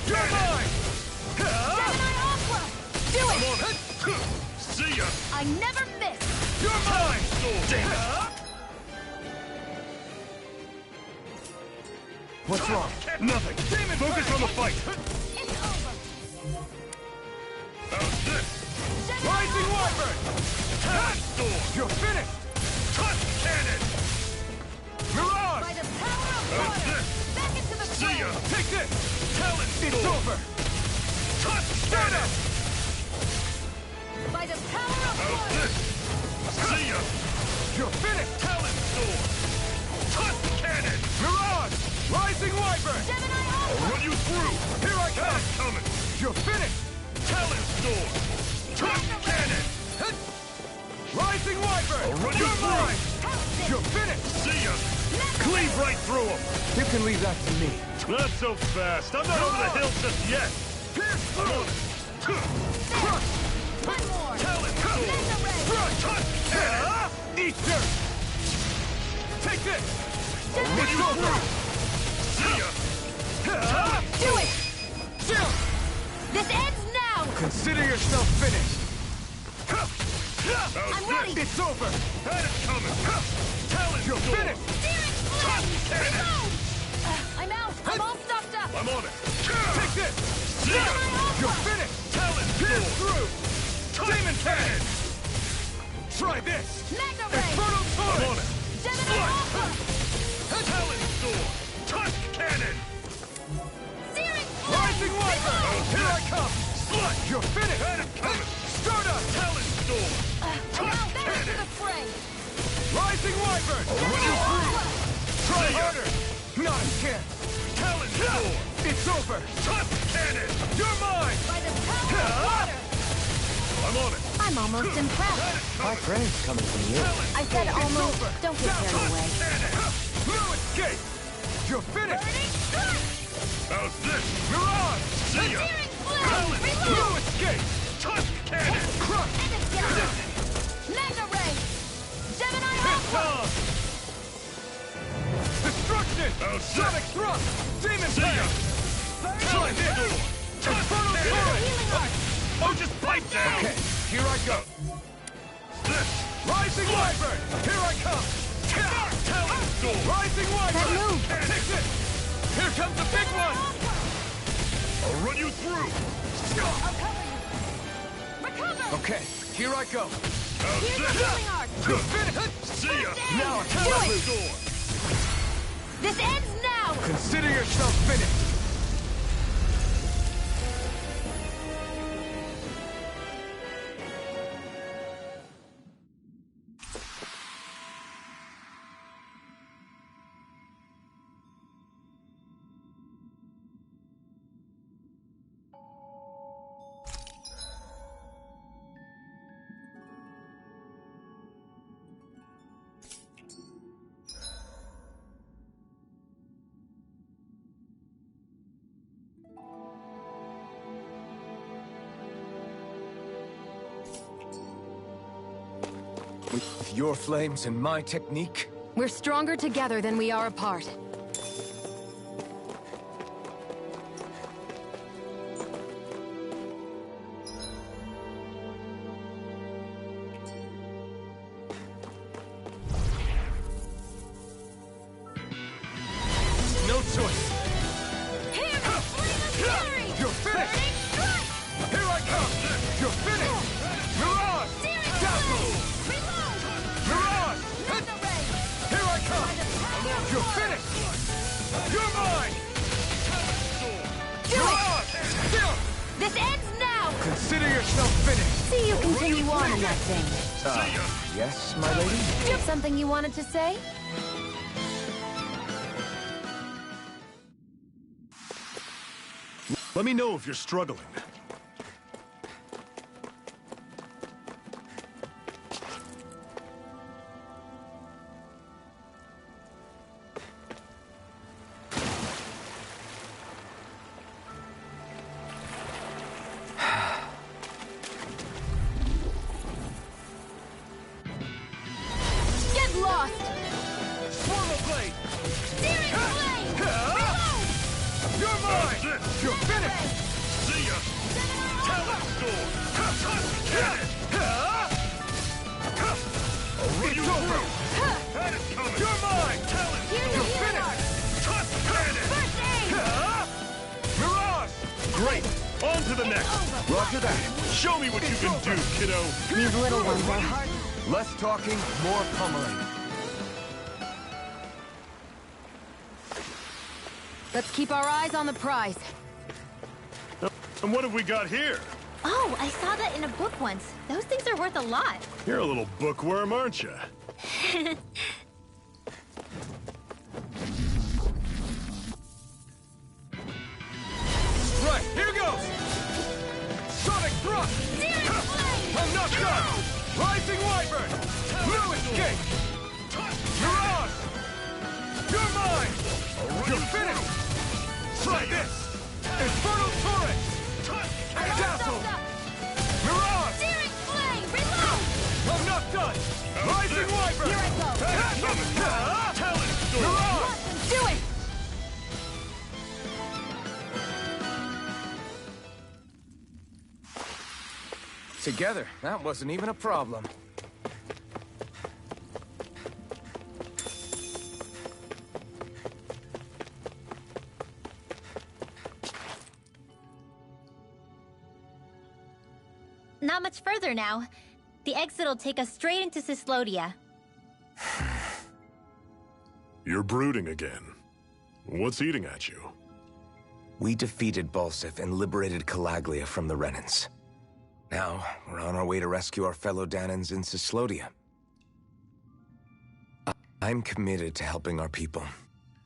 You're mine. Do it! See ya. I never miss. You're mine. Damn it. What's wrong? Nothing. Focus on the fight. It's over. How's this? Rising Wyvern. Talent Storm. You're finished. Touch cannon. Mirage. By the power of How's water. this? Back into the See ya. flame. Take this. Talent Storm. It's over. Touch cannon. By the power of How's water. this? See ya. You're finished. Talent Storm. Touch cannon. Mirage. Rising Wyvern. Gemini I'll Alpha. run you through. Here I come. Coming. You're finished. Talent Storm. Touch cannon. Rising Wyvern. I'll run you through. You're finished. See ya. Cleave right through him. You can leave that to me. Not so fast. I'm not over the hill just yet. Pierce through. Crush. One more. Talent Storm. Touch cannon. Eat dirt. Take this. I'll run you through. See ya. Do it! This ends now! Consider yourself finished. I'm ready. It's over. That is coming. Talent You're finished. Touch cannon. I'm out. I'm all stopped up. I'm on it. Take this. See ya. You're finished. Talent pierce through. Demon cannon. Try this. Magna Ray. Infernal sword. I'm on it. Gemini Alpha. Talent sword. Touch cannon. Searing flame. Rising Wyvern. Here I come. Slut. You're finished. That is coming. Stardust. Talent sword. Touch cannon. Wyvern! I'll run you through! Try harder! Not a chance! Talon Storm! It's over! Tusk Cannon! You're mine! By the power of water! I'm on it. I'm almost impressed. My praise coming from you. I said almost. Don't get carried away. No escape! You're finished! Burning strike! How's this? Mirage! See ya! Searing flame! Talon No Reload! escape! Tusk Cannon! Crush! And it's down! Mega Ray! Gemini It's Alpha! on! Destruction! How's Sonic this? Thrust! Demon See ya! Blast! Try this! Infernal Cannon! Torrent! Healing Arc! Oh, just pipe down! Okay, here I go! This! Rising Wyvern! Here I come! Talon Storm! Rising Wyvern! move. Take this! Here comes the big one! I'll run you through! I'll cover you! Recover! Okay, here I go! How's Here's the this? healing arc! You're finished! See ya! Now Do Talon it! Storm! This ends now! Consider yourself finished! With your flames and my technique, We're stronger together than we are apart. No choice! Hammer! Flame of Fury! You're finished! Burning strike! Here I come! You're finished! Mirage! Searing Dazzle! flame! Reload! Mirage! Mega Ray! Here I come! You're finished! You're mine! Do it! Mirage! Still! This ends now! Consider yourself finished! See you continue on in that vein. yes, my lady? Do you have something you wanted to say? Let me know if you're struggling. Get lost! Swirl Blade! Searing flame! Reload! You're mine! This! You're finished! See ya! Talon Storm! Tusk Cannon! I'll run you through! Had it coming! You're mine! Talon Here's You're the healing arc! finished! Tusk Cannon! First aid! Mirage! Great! On to the next! Roger that. Show me what you can do, kiddo! These little ones are hard. Less talking, more pummeling. Let's keep our eyes on the prize. And what have we got here? Oh, I saw that in a book once. Those things are worth a lot. You're a little bookworm, aren't you? Right, here goes! Sonic Thrust! Searing flame! I'm not done! Rising Wyvern! No escape! Mirage! You're mine! You're finished! Try this! Infernal Torrent! Dazzle! Mirage! Searing flame! Reload! I'm not done! Rising Wyvern! Here I go! Talon Storm! Mirage! Do it! Together, that wasn't even a problem. Not much further now. The exit'll take us straight into Cyslodia. You're brooding again. What's eating at you? We defeated Balsif and liberated Calaglia from the Renans. Now, we're on our way to rescue our fellow Danans in Cyslodia. I'm committed to helping our people.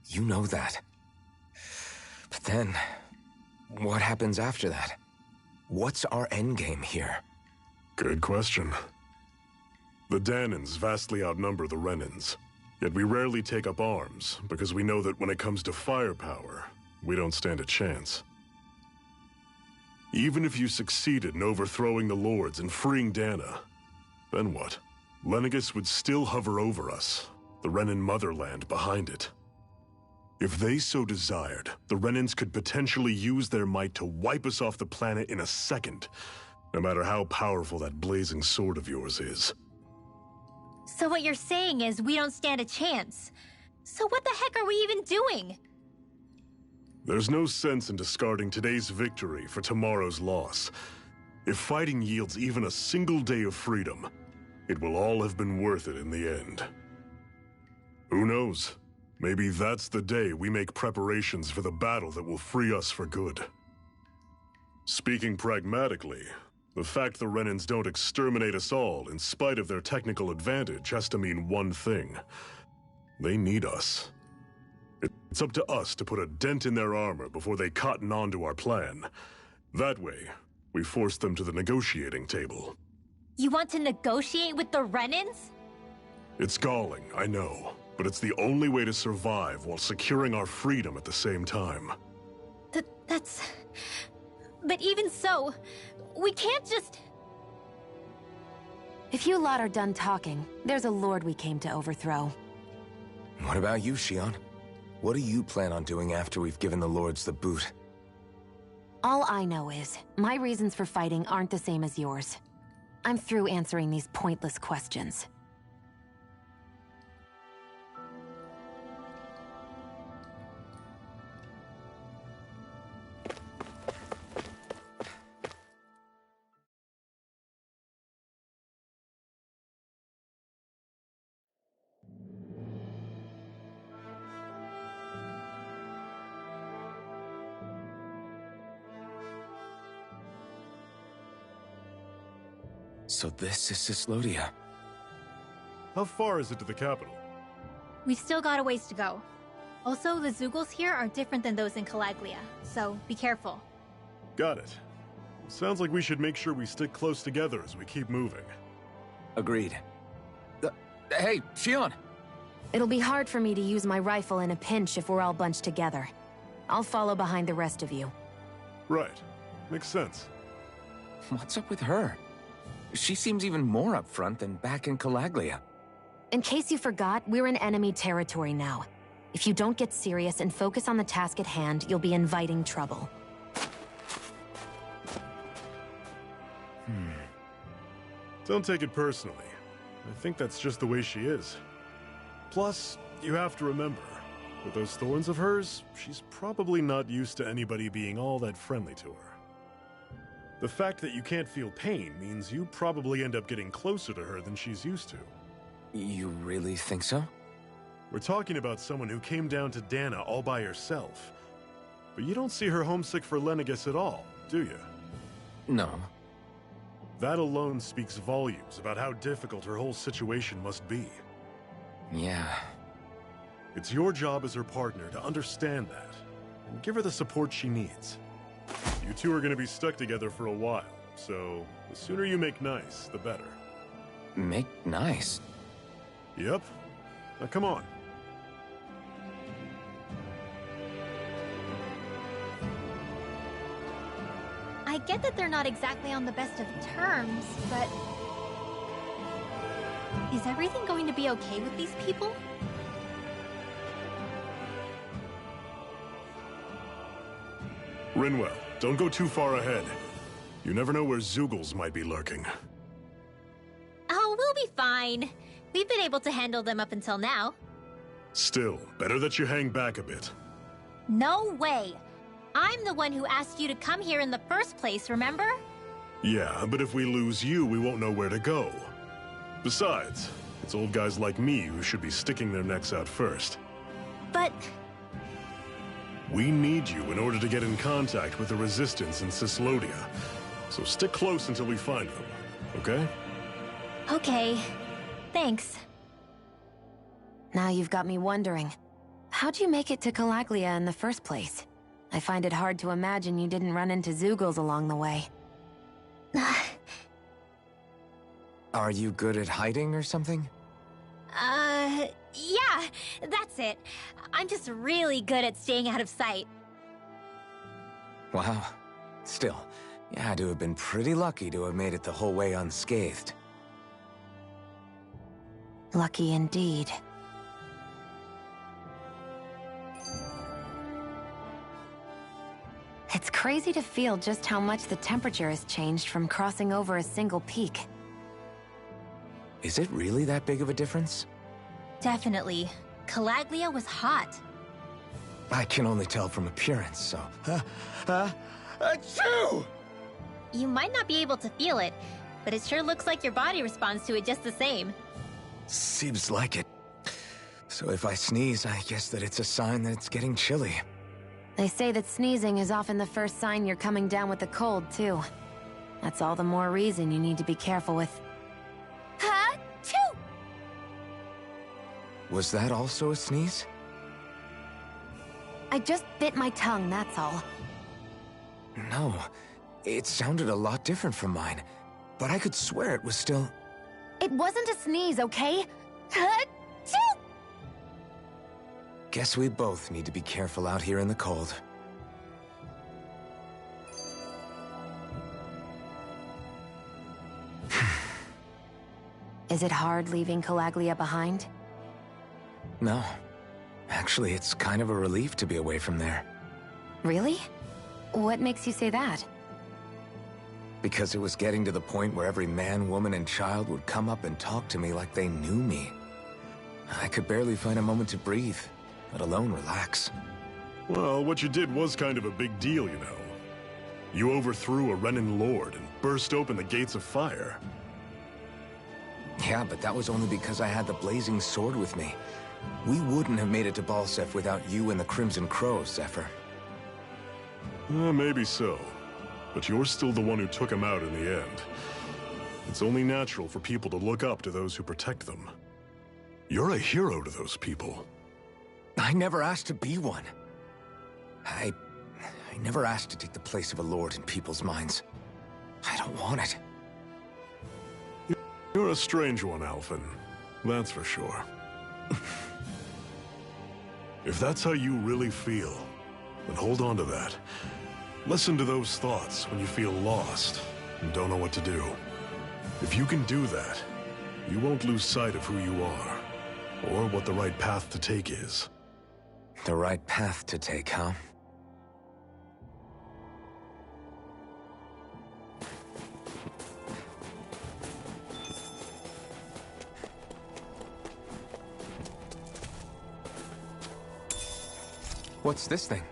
You know that. But then, what happens after that? What's our endgame here? Good question. The Danans vastly outnumber the Renans, yet we rarely take up arms because we know that when it comes to firepower, we don't stand a chance. Even if you succeeded in overthrowing the Lords and freeing Dana, then what? Lenegis would still hover over us, the Renan motherland behind it. If they so desired, the Renans could potentially use their might to wipe us off the planet in a second, no matter how powerful that blazing sword of yours is. So what you're saying is we don't stand a chance. So what the heck are we even doing? There's no sense in discarding today's victory for tomorrow's loss. If fighting yields even a single day of freedom, it will all have been worth it in the end. Who knows? Maybe that's the day we make preparations for the battle that will free us for good. Speaking pragmatically, the fact the Renans don't exterminate us all in spite of their technical advantage has to mean one thing. They need us. It's up to us to put a dent in their armor before they cotton on to our plan. That way, we force them to the negotiating table. You want to negotiate with the Renans? It's galling, I know, but it's the only way to survive while securing our freedom at the same time. That's... But even so, we can't just... If you lot are done talking, there's a lord we came to overthrow. What about you, Shion? What do you plan on doing after we've given the lords the boot? All I know is, my reasons for fighting aren't the same as yours. I'm through answering these pointless questions. So this is Cislodia. How far is it to the capital? We've still got a ways to go. Also, the Zeugles here are different than those in Calaglia, so be careful. Got it. Sounds like we should make sure we stick close together as we keep moving. Agreed. Hey, Shion! It'll be hard for me to use my rifle in a pinch if we're all bunched together. I'll follow behind the rest of you. Right. Makes sense. What's up with her? She seems even more upfront than back in Calaglia. In case you forgot, we're in enemy territory now. If you don't get serious and focus on the task at hand, you'll be inviting trouble. Don't take it personally. I think that's just the way she is. Plus, you have to remember, with those thorns of hers, she's probably not used to anybody being all that friendly to her. The fact that you can't feel pain means you probably end up getting closer to her than she's used to. You really think so? We're talking about someone who came down to Dana all by herself. But you don't see her homesick for Lenegis at all, do you? No. That alone speaks volumes about how difficult her whole situation must be. Yeah. It's your job as her partner to understand that, and give her the support she needs. You two are going to be stuck together for a while, so the sooner you make nice, the better. Make nice? Yep. Now come on. I get that they're not exactly on the best of terms, but... Is everything going to be okay with these people? Rinwell, don't go too far ahead. You never know where Zeugles might be lurking. Oh, we'll be fine. We've been able to handle them up until now. Still, better that you hang back a bit. No way! I'm the one who asked you to come here in the first place, remember? Yeah, but if we lose you, we won't know where to go. Besides, it's old guys like me who should be sticking their necks out first. But... We need you in order to get in contact with the Resistance in Cislodia. So stick close until we find them, okay? Okay. Thanks. Now you've got me wondering. How'd you make it to Calaglia in the first place? I find it hard to imagine you didn't run into Zeugles along the way. Are you good at hiding or something? Yeah, that's it. I'm just really good at staying out of sight. Wow. Still, you had to have been pretty lucky to have made it the whole way unscathed. Lucky indeed. It's crazy to feel just how much the temperature has changed from crossing over a single peak. Is it really that big of a difference? Definitely. Calaglia was hot. I can only tell from appearance, so... Achoo! You might not be able to feel it, but it sure looks like your body responds to it just the same. Seems like it. So if I sneeze, I guess that it's a sign that it's getting chilly. They say that sneezing is often the first sign you're coming down with a cold, too. That's all the more reason you need to be careful with... Was that also a sneeze? I just bit my tongue, that's all. No, it sounded a lot different from mine, but I could swear it was still... It wasn't a sneeze, okay? Guess we both need to be careful out here in the cold. Is it hard leaving Calaglia behind? No. Actually, it's kind of a relief to be away from there. Really? What makes you say that? Because it was getting to the point where every man, woman, and child would come up and talk to me like they knew me. I could barely find a moment to breathe, let alone relax. Well, what you did was kind of a big deal, you know. You overthrew a Renan lord and burst open the gates of fire. Yeah, but that was only because I had the blazing sword with me. We wouldn't have made it to Balseph without you and the Crimson Crows, Zephyr. Maybe so. But you're still the one who took him out in the end. It's only natural for people to look up to those who protect them. You're a hero to those people. I never asked to be one. I never asked to take the place of a lord in people's minds. I don't want it. You're a strange one, Alphen. That's for sure. If that's how you really feel, then hold on to that. Listen to those thoughts when you feel lost and don't know what to do. If you can do that, you won't lose sight of who you are, or what the right path to take is. The right path to take, huh? What's this thing?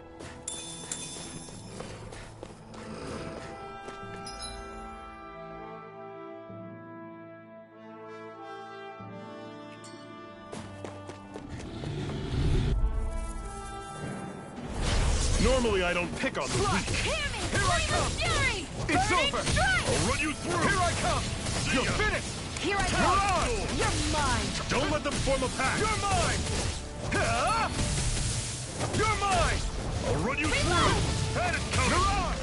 Normally I don't pick on the weak. Here I come! It's over! I'll run you through! Here I come! You're finished! Here I Come! go! You're mine! Don't let them form a pack! You're mine! You're mine! I'll run you through! That is coming! You're on!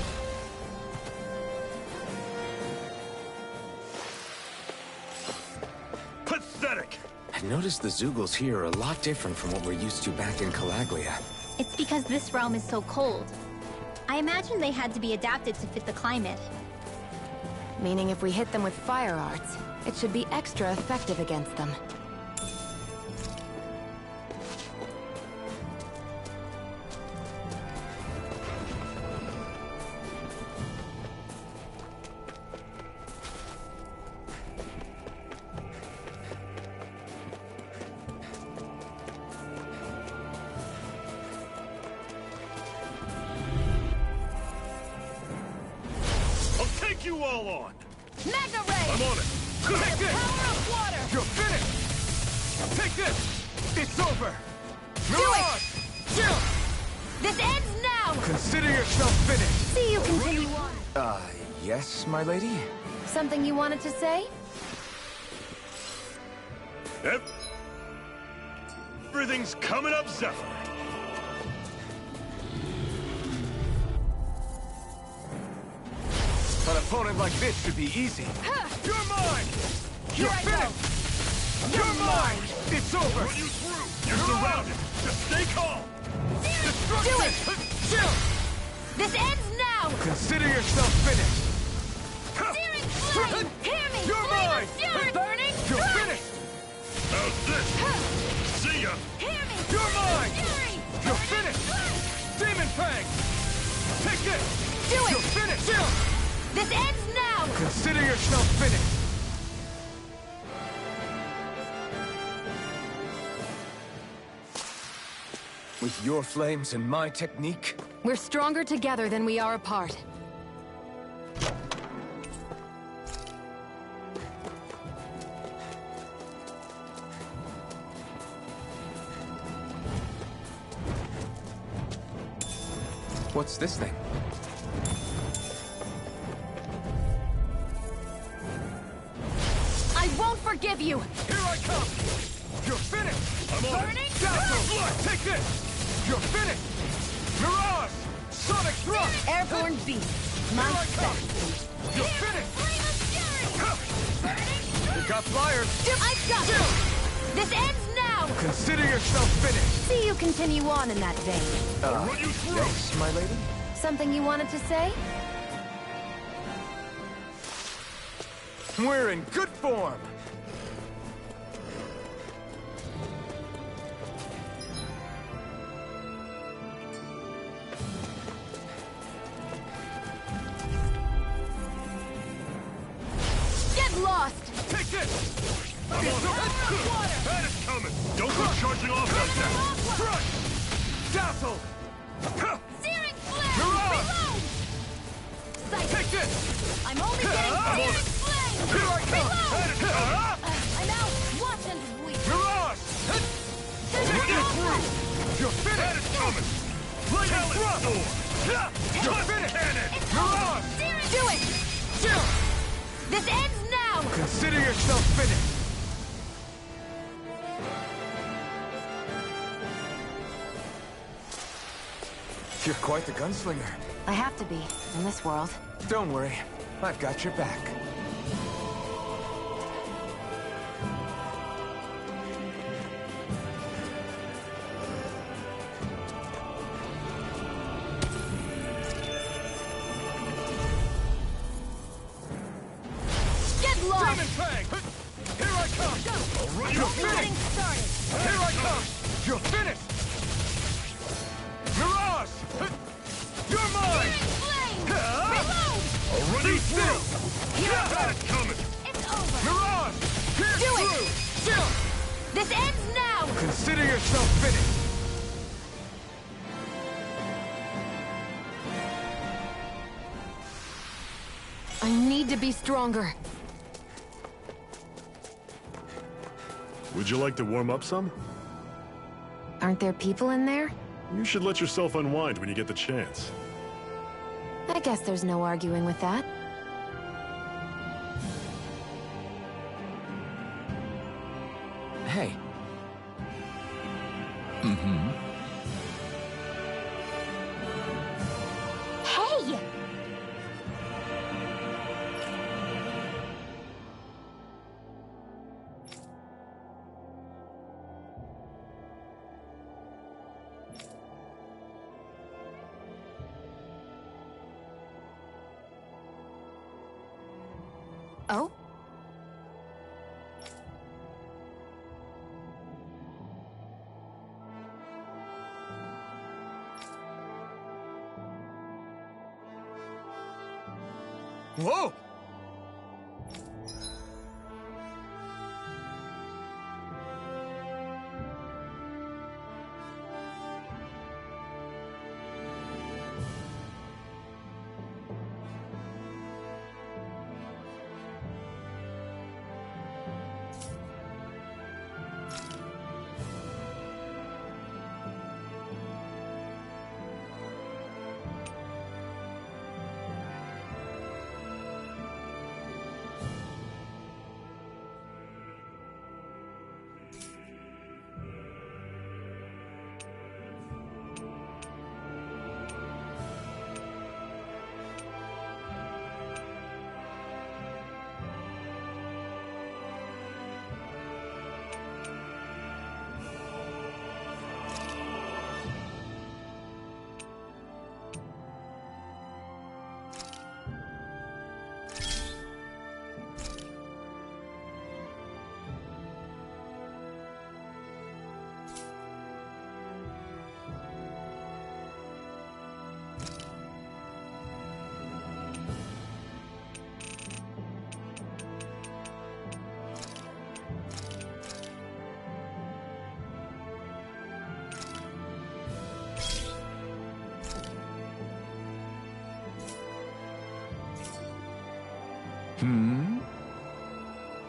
Pathetic! I noticed the Zeugles here are a lot different from what we're used to back in Calaglia. It's because this realm is so cold. I imagine they had to be adapted to fit the climate. Meaning if we hit them with fire arts, it should be extra effective against them. You all on! Magna Ray! I'm on it! Take this! Power of water! You're finished! Take this! It's over! Do it! This ends now! Consider yourself finished! See you continue on. Yes, my lady? Something you wanted to say? Yep. Everything's coming up, Zephyr. An opponent like this should be easy. You're mine! You're finished! You're mine! It's over! Run you through! You're surrounded! Just stay calm! Do it! Chill! This ends now! Consider yourself finished! Searing flame! Hear me! You're Flame mine! of fury burning! You're finished! How's this? See ya! Hear me! You're mine! Fury! You're finished! Demon Fang! Take this! Do it! You're finished! Chill! This ends now! Consider yourself finished! With your flames and my technique, We're stronger together than we are apart. what's this thing? I won't forgive you! Here I come! You're finished! I'm on Burning? it! Dazzle! Take this! You're finished! Mirage! Sonic Thrust! Airborne beast. My Here I come! specialty. You're finished! Flame of fury! We got flyers! I've got Chill! it! This ends now! Consider yourself finished! See you continue on in that vein. I'll run you through! Thanks, my lady. Something you wanted to say? We're in good form! Get lost! Take this! I'm on it! That is coming! Don't go charging off like that! Crush! Dazzle! Searing flame! Mirage! Reload! Sight. Take this! I'm only getting searing flame! Here I come! Reload! That is coming! I'm out! Watch and weep! Mirage! I'll run you through! You're That finished! is coming! Lightning Talon Thrust! Sword! You're finished! Cannon! Mirage! Do it! Chill! This ends now! Consider yourself finished! You're quite the gunslinger. I have to be, in this world. Don't worry, I've got your back. Get lost! Demon Fang! Here I come! I'll run you You're through! finished! Started! Here I come! You're finished! Mirage! You're mine! Flame! Reload! I'll run you through! That is coming! It's over! Mirage! Pierce Do it! through! Chill! This ends now! Consider yourself finished! I need to be stronger. Would you like to warm up some? Aren't there people in there? You should let yourself unwind when you get the chance. I guess there's no arguing with that. Hey. Hey! Oh? Whoa!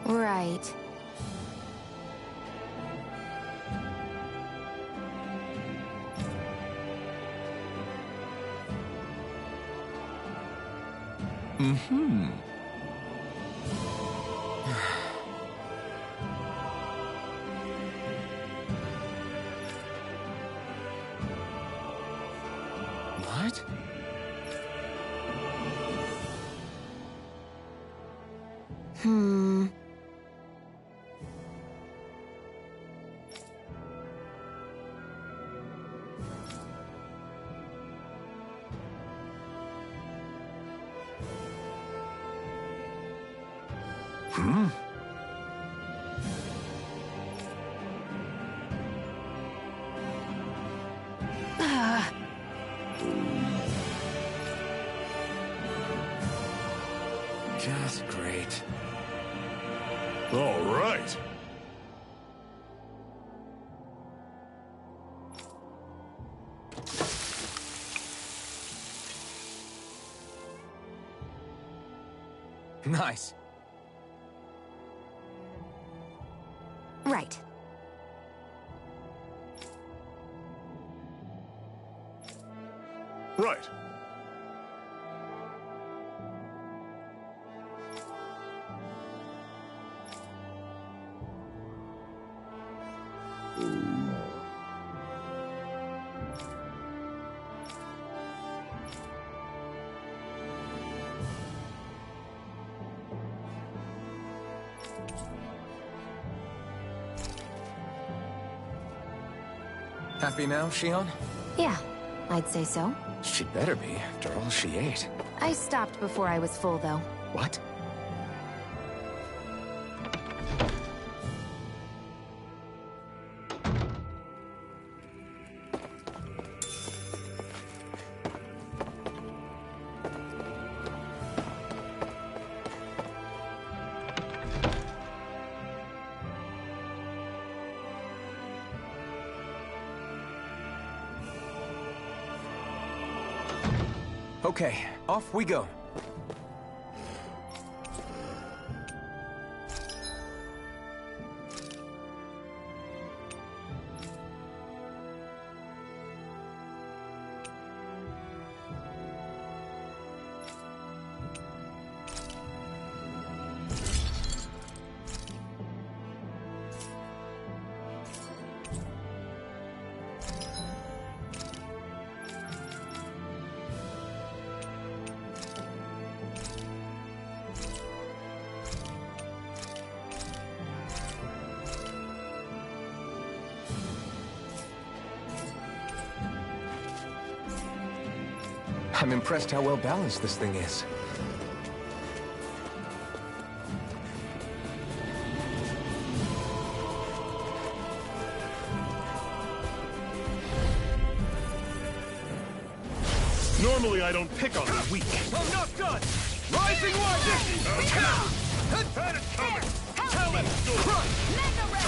Right. What? Just great. All right. Nice. Right. Right. Happy now, Shion? Yeah, I'd say so. She better be, after all she ate. I stopped before I was full, though. What? Okay, off we go. I'm impressed how well balanced this thing is. Normally I don't pick on the weak. I'm not done! Rising Watch! That is coming! Talon! Crush!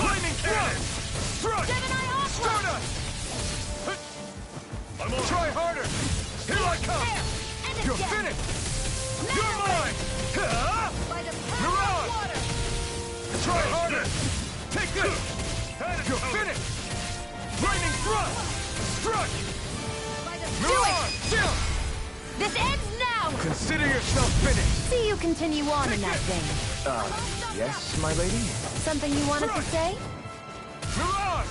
Flaming Cannon! Thrust! Stardust! I'm on! Try harder! Here I come! You're finished! You're mine! Mirage! Try harder! Take this! You're finished! Flaming Thrust! Strike! Mirage! Chill! This ends now! Consider yourself finished! See you continue on in that vein. Yes, my lady? Something you wanted to say? Mirage!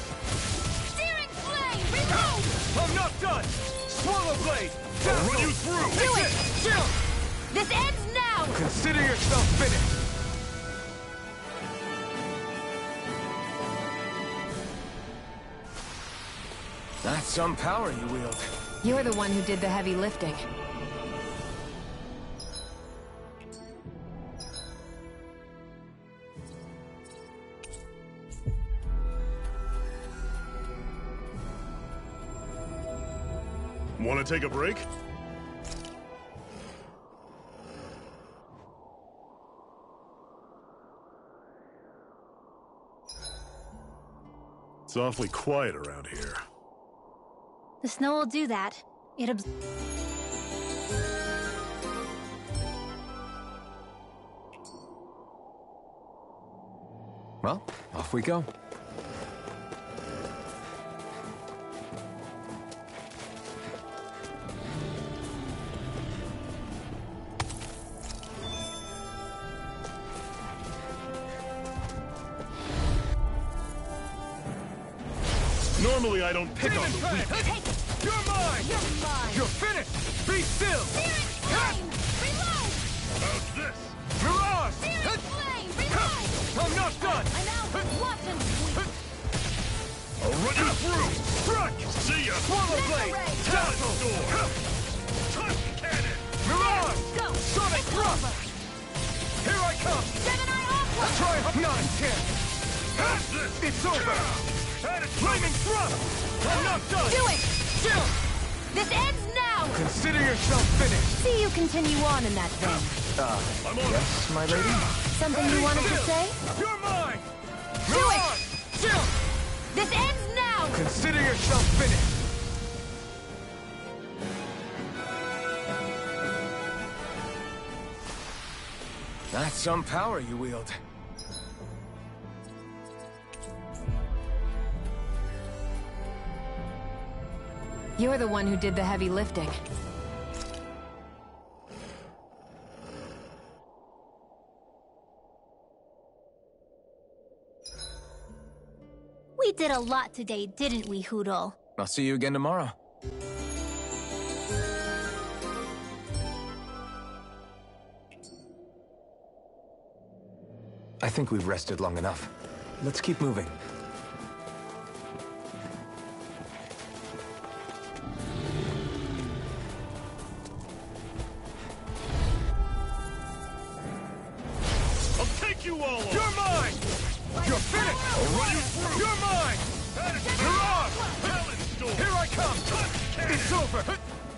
Searing flame! Remove! I'm not done! Swallow Blade! I'll run you through! Do it! Chill! This ends now! Consider yourself finished! That's some power you wield. You're the one who did the heavy lifting. Want to take a break? It's awfully quiet around here. The snow will do that. It Well, off we go. Normally I don't pick on the weak. You're mine! You're mine! You're finished! Be still! Searing flame! Reload! How's this? Mirage! Searing flame! Reload! I'm not done! I'm out! Watch and sweep! I'll run you through! Strike! See ya! Swallow blade! Liberate! Dazzle! Touch cannon! Mirage! Go! Sonic It's thrust! over. Here I come! Gemini Aqua! Try a 9-10! How's this? It's over! Flaming thrust! I'm not done! Do it! Chill! This ends now! Consider yourself finished! See you continue on in that vein. I'm on Yes, my lady? Something you wanted to say? You're mine! Do it! Mirage! Chill! This ends now! Consider yourself finished! That's some power you wield. You're the one who did the heavy lifting. We did a lot today, didn't we, Hoodle? I'll see you again tomorrow. I think we've rested long enough. Let's keep moving. I'll take you all on! You're mine! You're finished! I'll run you through! You're mine! Mirage! Here I come! It's over!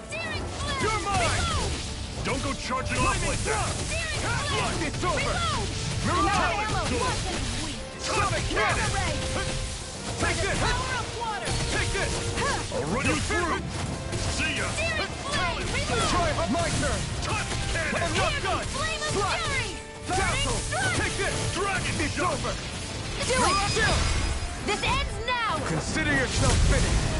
Searing flame! You're mine! Don't go charging off like that! Searing flame! It's over! Mirage! Mirage! Watch and sweep! Sonic cannon! Ray! Take this! Power of water! Take this! I'll run you through! See ya! Searing flame! Reload! Try my turn! Touch cannon! I'm not done! Flame of Slide! fury! Dazzle! Strike! Take this! Dragon It's shot! over! Do it! This ends now! Consider yourself finished!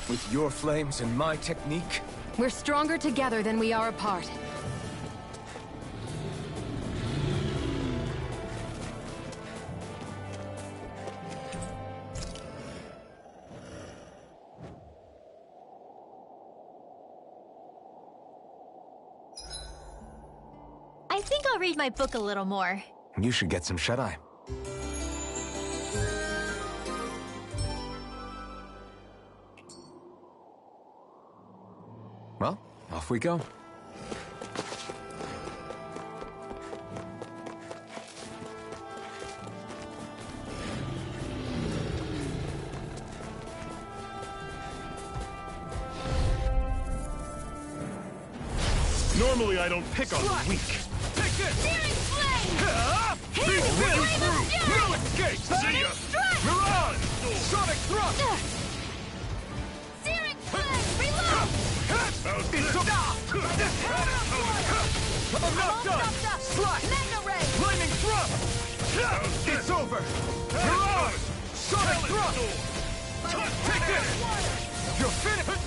With your flames and my technique, We're stronger together than we are apart. I think I'll read my book a little more. you should get some shut-eye. Well, off we go. Normally I don't pick on the weak. Take this! Searing flame! Be still! Flame of No escape! See ya! Strike! Mirage! Sonic thrust! Searing flame! Reload! How's this? I'm not done! Slide! Mega ray! Lightning thrust! How's this? It's over! Mirage! Sonic thrust! Take this! You're finished!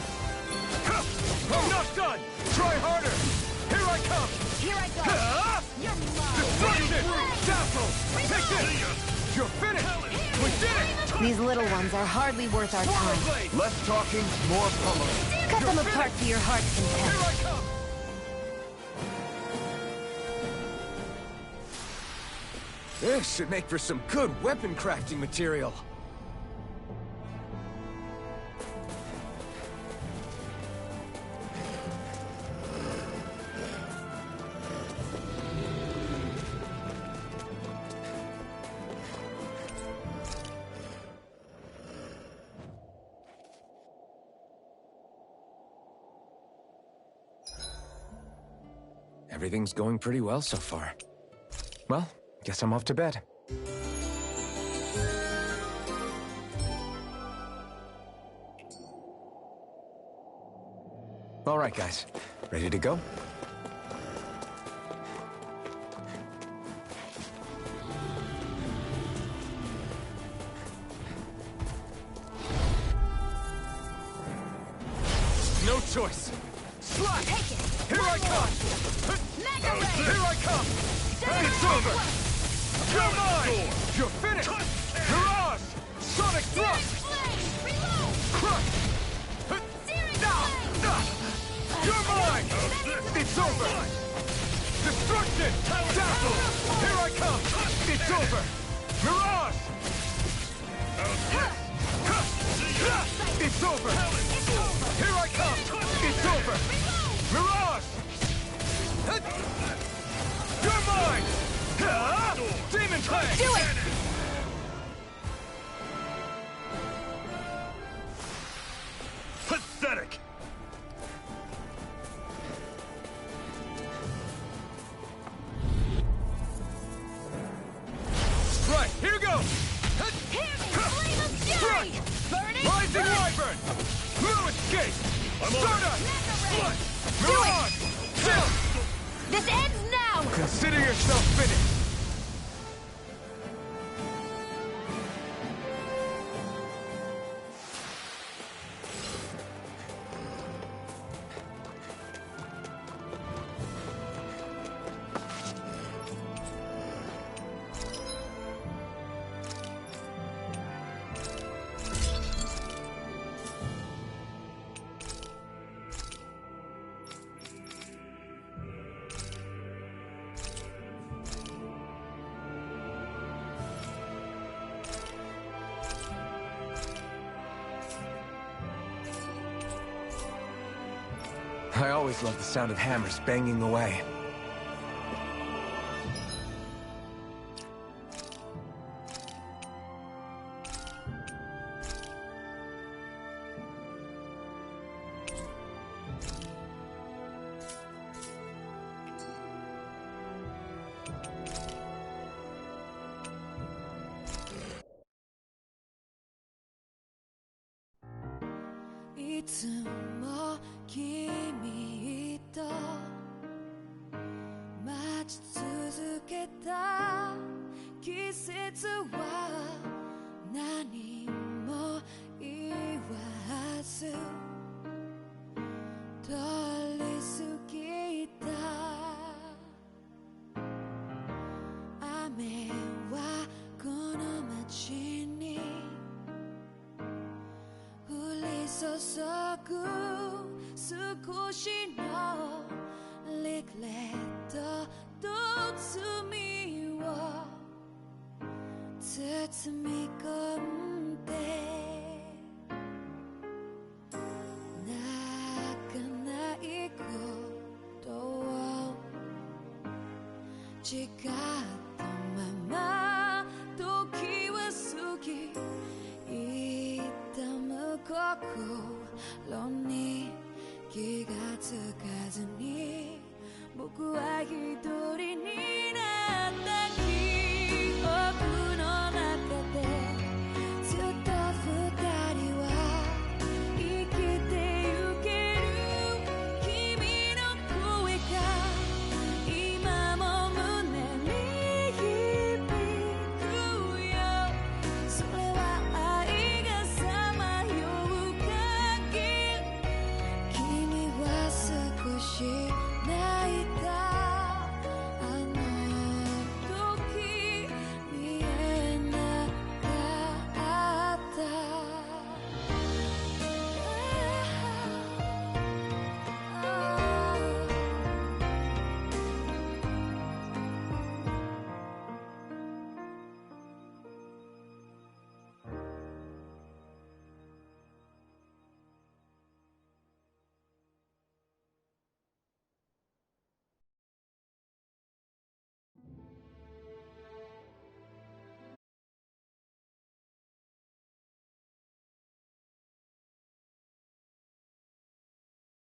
I'm not done! Try harder! Here I come! Here I go! You're mine! Destruction! Dazzle! Take this! You're finished! We did it! These little ones are hardly worth our time. Blade! Less talking, more pummeling. Cut them apart to your heart's Here content. I come! This should make for some good weapon crafting material. Everything's going pretty well so far. Well, guess I'm off to bed. All right, guys. Ready to go? No choice. Slap! Take it! Here I come! Mega Ray! Here I come! It's over! You're mine! You're finished! Mirage! Sonic Thrust! Flame! Reload! Crush! You're mine! It's over! Destruction! Dazzle! Here I come! It's over! Mirage! It's over! Here I come! It's over! Mirage! You're mine! Demon Fang! Do it! Pathetic! Right, here goes! Hear me! Flame of Fury! Burning! Rising Wyvern! Blue Escape! Stardust! Mega Ray! Mirage! Chill! This ends now! Consider yourself finished! I always love the sound of hammers banging away. Jika